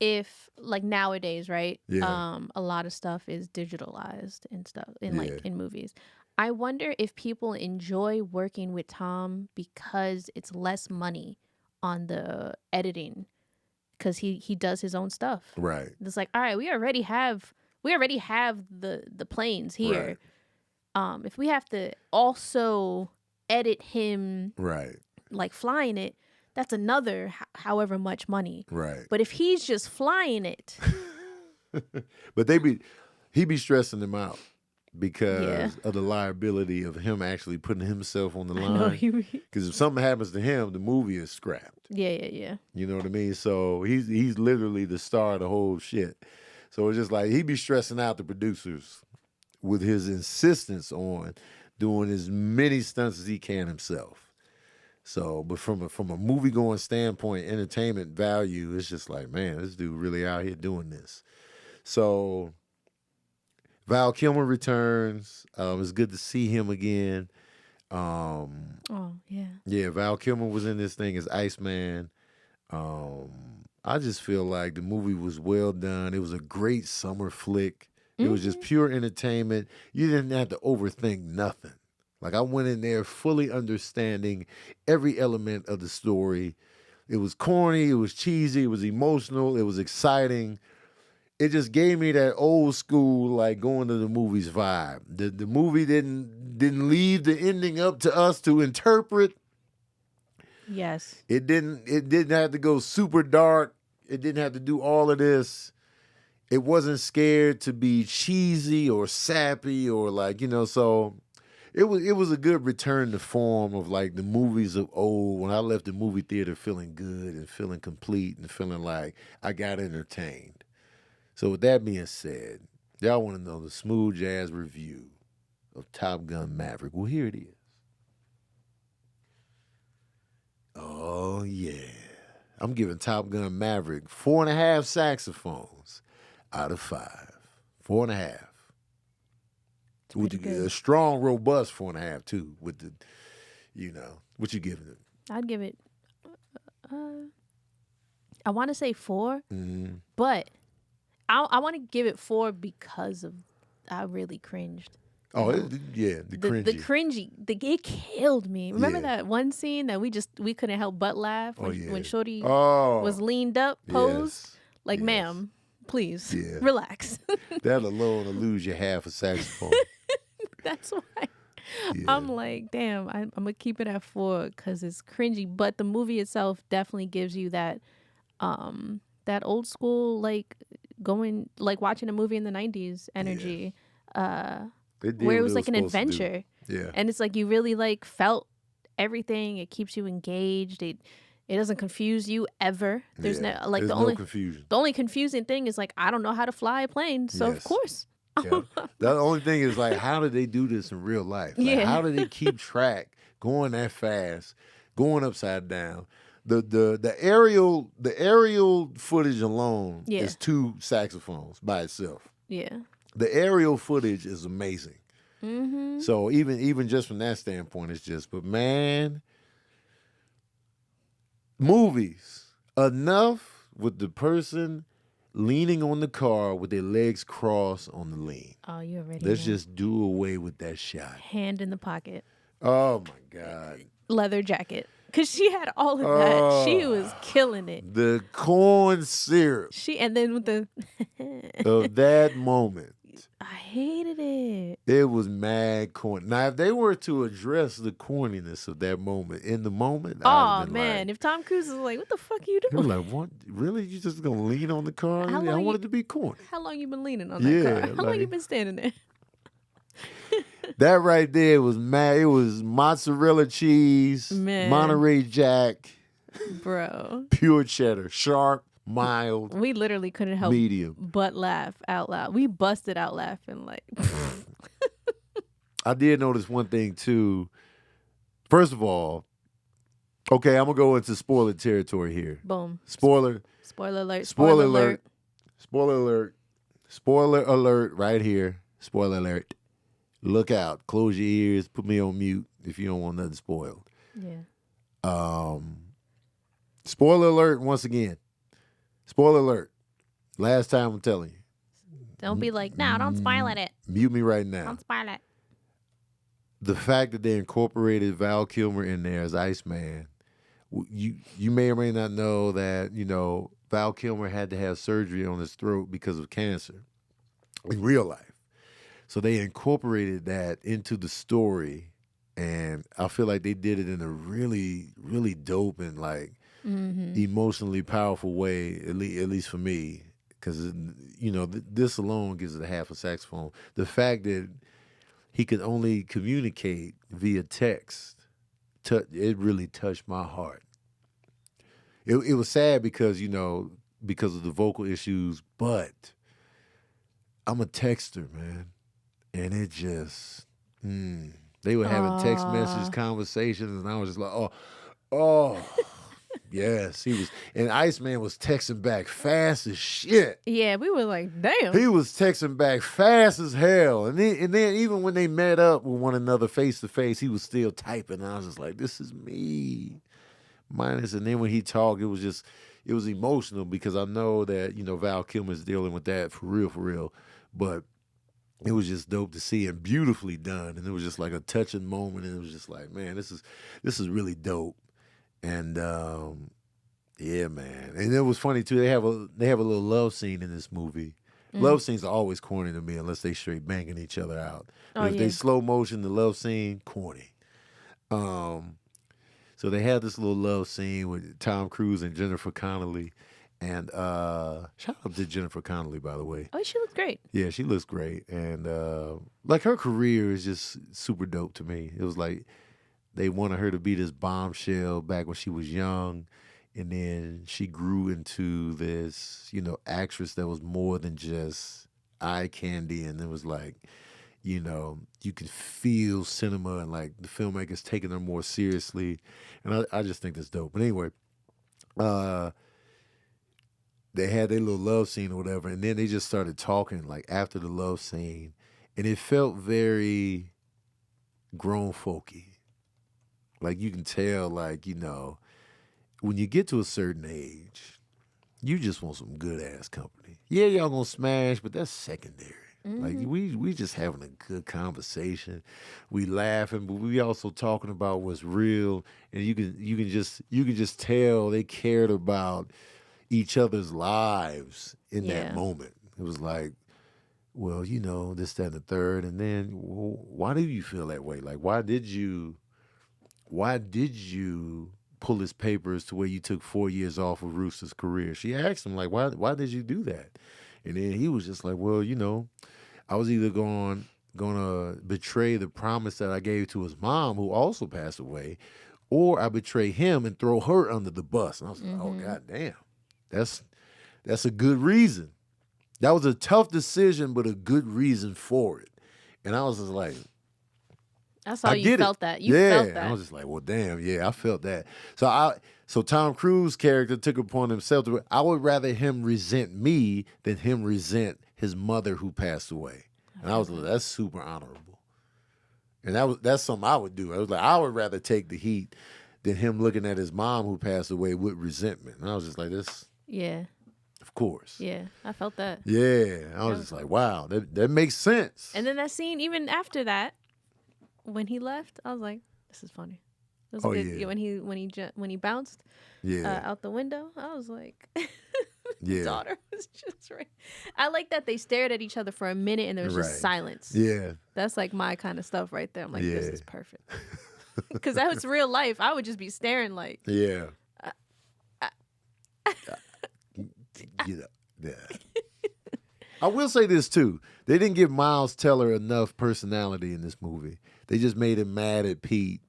D: if like nowadays, right?
B: Yeah.
D: A lot of stuff is digitalized and stuff in movies. I wonder if people enjoy working with Tom because it's less money on the editing because he does his own stuff.
B: Right.
D: It's like, all right, we already have the planes here.
B: Right.
D: If we have to also edit him
B: Right.
D: like flying it, that's another however much money.
B: Right.
D: But if he's just flying it.
B: But he be stressing them out. Because of the liability of him actually putting himself on the line. Because if something happens to him, the movie is scrapped.
D: Yeah.
B: You know what I mean? So he's literally the star of the whole shit. So it's just like he be stressing out the producers with his insistence on doing as many stunts as he can himself. So, but from a movie going standpoint, entertainment value, it's just like, man, this dude really out here doing this. So Val Kilmer returns. It's good to see him again.
D: Oh, yeah.
B: Yeah, Val Kilmer was in this thing as Iceman. I just feel like the movie was well done. It was a great summer flick. It was just pure entertainment. You didn't have to overthink nothing. Like I went in there fully understanding every element of the story. It was corny, it was cheesy, it was emotional, it was exciting. It just gave me that old school, like going to the movies vibe. The movie didn't leave the ending up to us to interpret.
D: Yes.
B: It didn't have to go super dark. It didn't have to do all of this. It wasn't scared to be cheesy or sappy or like, so it was a good return to form of like the movies of old when I left the movie theater feeling good and feeling complete and feeling like I got entertained. So with that being said, y'all want to know the smooth jazz review of Top Gun Maverick. Well, here it is. Oh, yeah. I'm giving Top Gun Maverick 4.5 saxophones out of 5. 4.5. With a strong, robust 4.5 too. With the, what you giving it?
D: I'd give it. I want to say 4, but I want to give it 4 because of I really cringed.
B: Oh, the cringy.
D: The cringy. It killed me. Remember that one scene that we couldn't help but laugh when Shorty was leaned up, posed?
B: Yes.
D: Like,
B: Yes.
D: ma'am, please, relax.
B: That alone will lose you half a saxophone.
D: That's why I'm like, damn, I'm going to keep it at 4 because it's cringy. But the movie itself definitely gives you that that old school, like, watching a movie in the 90s energy. Where it was like an adventure.
B: Yeah.
D: And it's like you really like felt everything. It keeps you engaged. It doesn't confuse you ever. There's no
B: confusion.
D: The only confusing thing is like I don't know how to fly a plane. So of course.
B: Yeah. The only thing is like how did they do this in real life? Like, how do they keep track going that fast, going upside down? The aerial footage alone is 2 saxophones by itself.
D: Yeah.
B: The aerial footage is amazing.
D: Mm-hmm.
B: So even just from that standpoint, it's just, but man, movies, enough with the person leaning on the car with their legs crossed on the lean.
D: Oh, you already
B: Let's
D: know.
B: just do away with that shot.
D: Hand in the pocket.
B: Oh, my God.
D: Leather jacket. Because she had all of that. She was killing it.
B: The corn syrup.
D: And then with the...
B: of that moment.
D: I hated it.
B: It was mad corny. Now, if they were to address the corniness of that moment, in the moment,
D: oh, man. If Tom Cruise is like, what the fuck are you doing?
B: You're like, what? Really? You just going to lean on the car? I want it to be corny.
D: How long you been leaning on that car? How long you been standing there?
B: That right there was mad. It was mozzarella cheese, Monterey Jack.
D: Bro.
B: Pure cheddar. Sharp, mild.
D: We literally couldn't help
B: medium.
D: but laugh out loud. We busted out laughing like.
B: I did notice one thing too. First of all, okay, I'm going to go into spoiler territory here.
D: Boom.
B: Spoiler.
D: Spoiler alert.
B: Spoiler alert. Spoiler alert. Spoiler alert right here. Spoiler alert. Look out. Close your ears. Put me on mute if you don't want nothing spoiled.
D: Yeah.
B: Spoiler alert once again. Spoiler alert. Last time I'm telling you.
D: Don't be like, no, don't spoil it.
B: Mute me right now.
D: Don't spoil it.
B: The fact that they incorporated Val Kilmer in there as Iceman, you may or may not know that, Val Kilmer had to have surgery on his throat because of cancer in real life. So they incorporated that into the story, and I feel like they did it in a really, really dope and like emotionally powerful way, at least for me, because this alone gives it a half a saxophone. The fact that he could only communicate via text, it really touched my heart. It was sad because of the vocal issues, but I'm a texter, man. And it just, they were having text messages, conversations, and I was just like, oh, yes, he was. And Iceman was texting back fast as shit.
D: Yeah, we were like, damn.
B: He was texting back fast as hell. And then even when they met up with one another face to face, he was still typing. And I was just like, this is me. And then when he talked, it was emotional because I know that, Val Kilmer's dealing with that for real. But it was just dope to see and beautifully done. And it was just like a touching moment. And it was just like, man, this is really dope. And yeah, man. And it was funny too. They have a little love scene in this movie. Love scenes are always corny to me unless they straight banging each other out. But if they slow motion the love scene, corny. So they had this little love scene with Tom Cruise and Jennifer Connelly. And shout out to Jennifer Connelly, by the way.
D: Oh, she looks great.
B: Yeah, she looks great. And like her career is just super dope to me. It was like they wanted her to be this bombshell back when she was young. And then she grew into this, you know, actress that was more than just eye candy. And it was like, you know, you could feel cinema and like the filmmakers taking her more seriously. And I just think that's dope. But anyway, they had their little love scene or whatever. And then they just started talking like after the love scene. And it felt very grown folky. Like you can tell, like, you know, when you get to a certain age, you just want some good ass company. Yeah, y'all gonna smash, but that's secondary. Like we just having a good conversation. We laughing, but we also talking about what's real. And you can just tell they cared about each other's lives in that moment. It was like, well, you know, this, that, and the third. And then, well, why do you feel that way? Like, why did you pull his papers to where you took 4 years off of Rooster's career? She asked him, like, why did you do that? And then he was just like, well, you know, I was either gonna betray the promise that I gave to his mom, who also passed away, or I betray him and throw her under the bus. And I was like, oh, God damn. That's a good reason. That was a tough decision, but a good reason for it. And I was just like,
D: that's how you felt that. You felt that.
B: I was just like, well, damn, yeah, I felt that. So Tom Cruise's character took upon himself to, I would rather him resent me than him resent his mother who passed away. And I was like, that's super honorable. And that's something I would do. I was like, I would rather take the heat than him looking at his mom who passed away with resentment. And I was just like, this.
D: Yeah.
B: Of course.
D: Yeah, I felt that.
B: Yeah. I was just like, wow, that makes sense.
D: And then that scene, even after that, when he left, I was like, this is funny. It was good.
B: Yeah.
D: When he bounced out the window, I was like, his daughter was just right. I like that they stared at each other for a minute and there was just silence. Yeah. That's like my kind of stuff right there. I'm like, this is perfect. Because that was real life. I would just be staring like.
B: Yeah. I will say this too. They didn't give Miles Teller enough personality in this movie. They just made him mad at Pete.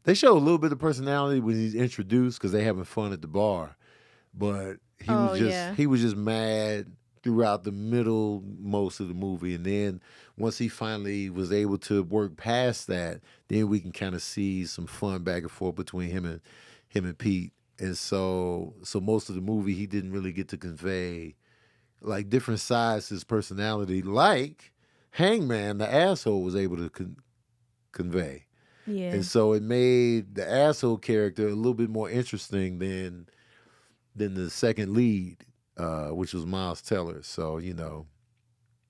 B: They show a little bit of personality when he's introduced because they having fun at the bar. But he was just mad throughout the middle most of the movie. And then once he finally was able to work past that, then we can kind of see some fun back and forth between him and Pete. And so most of the movie he didn't really get to convey like different sides to his personality, like Hangman, the asshole, was able to convey. Yeah. And so it made the asshole character a little bit more interesting than the second lead, which was Miles Teller. So, you know.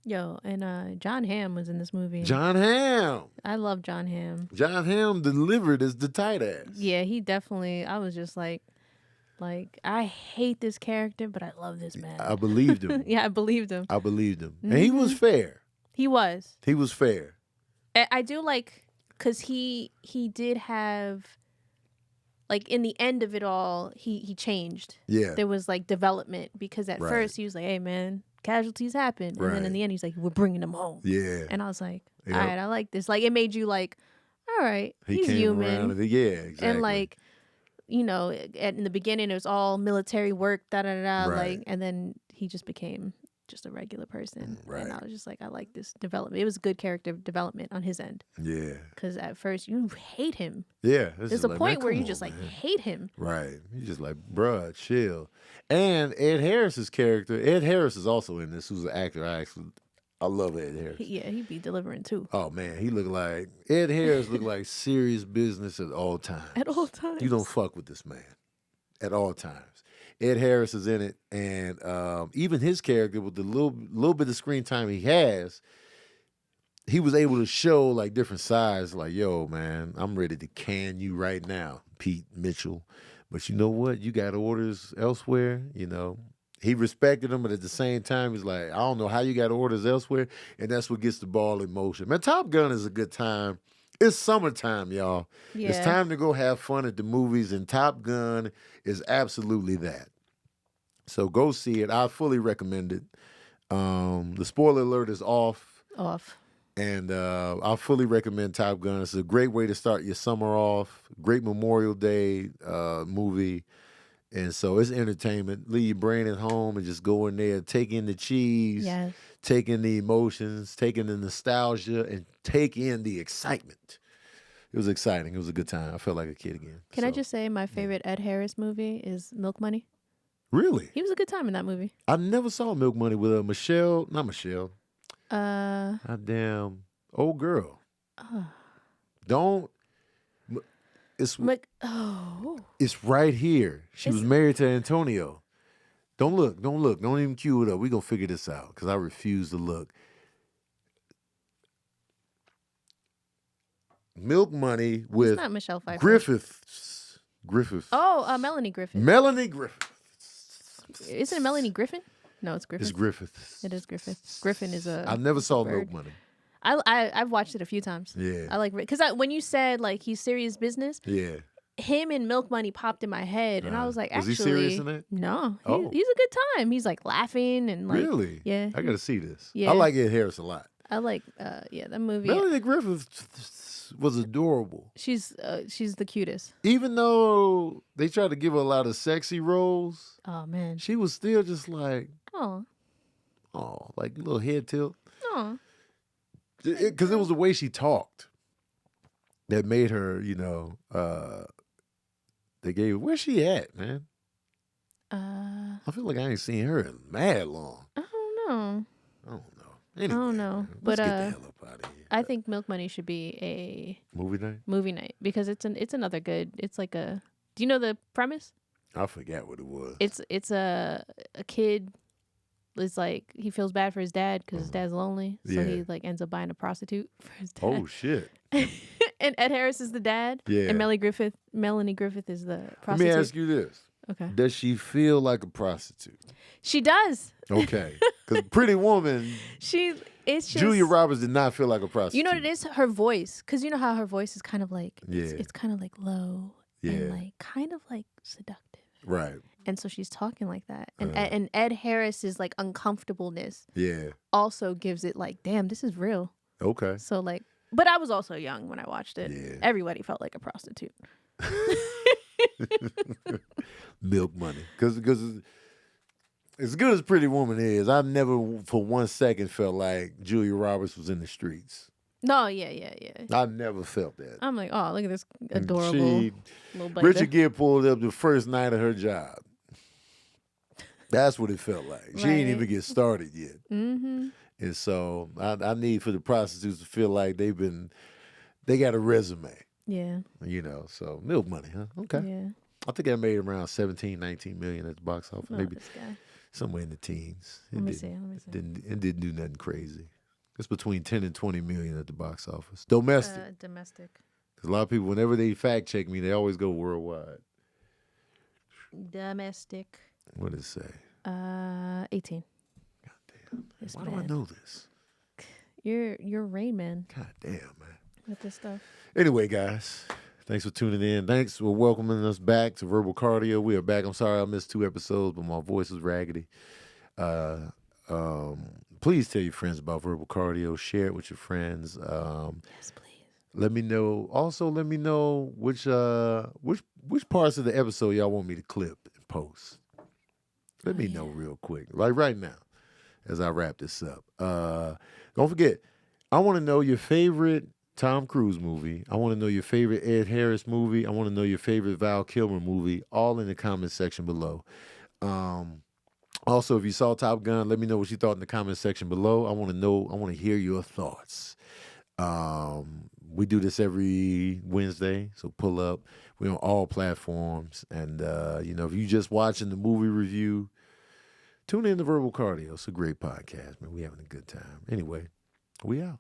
D: Yo, and Jon Hamm was in this movie.
B: Jon Hamm.
D: I love Jon Hamm.
B: Jon Hamm delivered as the tight ass.
D: Yeah, he definitely, I was just like, I hate this character, but I love this man.
B: I believed him.
D: Yeah, I believed him.
B: Mm-hmm. And he was fair.
D: He was.
B: He was fair.
D: I do like, because he did have, like, in the end of it all, he changed. Yeah. There was, like, development, because at first he was like, hey, man, casualties happen. And then in the end, he's like, we're bringing them home. Yeah. And I was like, all right, I like this. Like, it made you like, all right, he's human.
B: Yeah, exactly.
D: And, like, you know, in the beginning, it was all military work, like, and then he just became just a regular person. Right. And I was just like, I like this development. It was good character development on his end. Yeah. Because at first, you hate him.
B: Yeah.
D: There's a point where you just, like, hate him.
B: Right. You're just like, bruh, chill. And Ed Harris's character, Ed Harris is also in this, who's an actor I love Ed Harris.
D: He'd be delivering too.
B: Oh man, Ed Harris looked like serious business at all times.
D: At all times.
B: You don't fuck with this man. At all times. Ed Harris is in it, and even his character, with the little bit of screen time he has, he was able to show like different sides. Like, yo, man, I'm ready to can you right now, Pete Mitchell. But you know what? You got orders elsewhere. You know, he respected him, but at the same time, he's like, I don't know how you got orders elsewhere, and that's what gets the ball in motion. Man, Top Gun is a good time. It's summertime, y'all.
D: Yeah.
B: It's time to go have fun at the movies, and Top Gun is absolutely that. So go see it. I fully recommend it. The spoiler alert is off. And I fully recommend Top Gun. It's a great way to start your summer off. Great Memorial Day movie. And so it's entertainment. Leave your brain at home and just go in there, take in the cheese, take in the emotions, take in the nostalgia, and take in the excitement. It was exciting. It was a good time. I felt like a kid again.
D: Can I just say my favorite Ed Harris movie is Milk Money?
B: Really?
D: He was a good time in that movie.
B: I never saw Milk Money with not Michelle. Damn old girl. Don't. It's right here. She was married to Antonio. Don't look. Don't even cue it up. We gonna figure this out because I refuse to look. Milk Money with
D: it's not Michelle Pfeiffer.
B: Griffith.
D: Oh, Melanie Griffith.
B: Melanie Griffith.
D: Isn't it Melanie Griffin? No, it's Griffith.
B: It's Griffith.
D: It is Griffith. Griffin is a.
B: I never saw
D: bird.
B: Milk Money.
D: I've watched it a few times.
B: Yeah.
D: I like because when you said like he's serious business.
B: Yeah.
D: Him and Milk Money popped in my head, and I was like,
B: was
D: actually,
B: he serious in it?
D: No, he's a good time. He's like laughing and like,
B: really,
D: yeah.
B: I gotta see this.
D: Yeah.
B: I like Ed Harris a lot.
D: I like, that movie.
B: Melanie Griffith was adorable.
D: She's the cutest.
B: Even though they tried to give her a lot of sexy roles,
D: Oh man,
B: she was still just like,
D: oh,
B: like a little head tilt.
D: oh,
B: Because it was the way she talked that made her, they gave, where's she at, man? I feel like I ain't seen her in mad long.
D: I don't know.
B: Anyway,
D: I don't know.
B: Let's
D: But
B: get the hell up out of here.
D: I think Milk Money should be a
B: movie night
D: because it's another good. It's like a. Do you know the premise?
B: I forgot what it was.
D: It's a kid. Is like he feels bad for his dad because his dad's lonely, so he like ends up buying a prostitute for his dad.
B: Oh shit!
D: And Ed Harris is the dad.
B: Yeah.
D: And Melanie Griffith is the prostitute.
B: Let me ask you this:
D: Okay.
B: Does she feel like a prostitute?
D: She does.
B: Okay, because Pretty Woman.
D: It's just
B: Julia Roberts did not feel like a prostitute.
D: You know what it is? Her voice, because you know how her voice is kind of like it's kind of like low and like kind of like seductive.
B: Right.
D: And so she's talking like that. And Ed Harris's like uncomfortableness also gives it like, damn, this is real.
B: Okay.
D: So like, but I was also young when I watched it.
B: Yeah.
D: Everybody felt like a prostitute.
B: Milk Money. Because as good as Pretty Woman is, I never for 1 second felt like Julia Roberts was in the streets.
D: No, yeah.
B: I never felt that.
D: I'm like, oh, look at this adorable little baby.
B: Richard Gere pulled up the first night of her job. That's what it felt like. She didn't even get started yet.
D: Mm-hmm.
B: And so I need for the prostitutes to feel like they got a resume.
D: Yeah.
B: So Milk Money, huh? Okay.
D: Yeah.
B: I think I made around 17, 19 million at the box office.
D: Oh,
B: Maybe
D: this guy.
B: somewhere in the teens.
D: Let me see.
B: It didn't do nothing crazy. It's between 10 and 20 million at the box office. Domestic.
D: Domestic.
B: Because a lot of people, whenever they fact check me, they always go worldwide.
D: Domestic.
B: What did it say?
D: 18.
B: God damn.
D: It's
B: Why
D: bad.
B: do I know this?
D: You're Rain Man
B: God damn, man.
D: with this stuff.
B: Anyway, guys, thanks for tuning in. Thanks for welcoming us back to Verbal Cardio. We are back. I'm sorry I missed 2 episodes, but my voice is raggedy. Please tell your friends about Verbal Cardio. Share it with your friends.
D: Yes, please.
B: Let me know. Also, let me know which parts of the episode y'all want me to clip and post. Let me know real quick, like right now, as I wrap this up. Don't forget, I want to know your favorite Tom Cruise movie. I want to know your favorite Ed Harris movie. I want to know your favorite Val Kilmer movie. All in the comment section below. Also, if you saw Top Gun, let me know what you thought in the comment section below. I want to know. I want to hear your thoughts. We do this every Wednesday, so pull up. We're on all platforms. And, if you just watching the movie review, tune in to Verbal Cardio. It's a great podcast, man. We having a good time. Anyway, we out.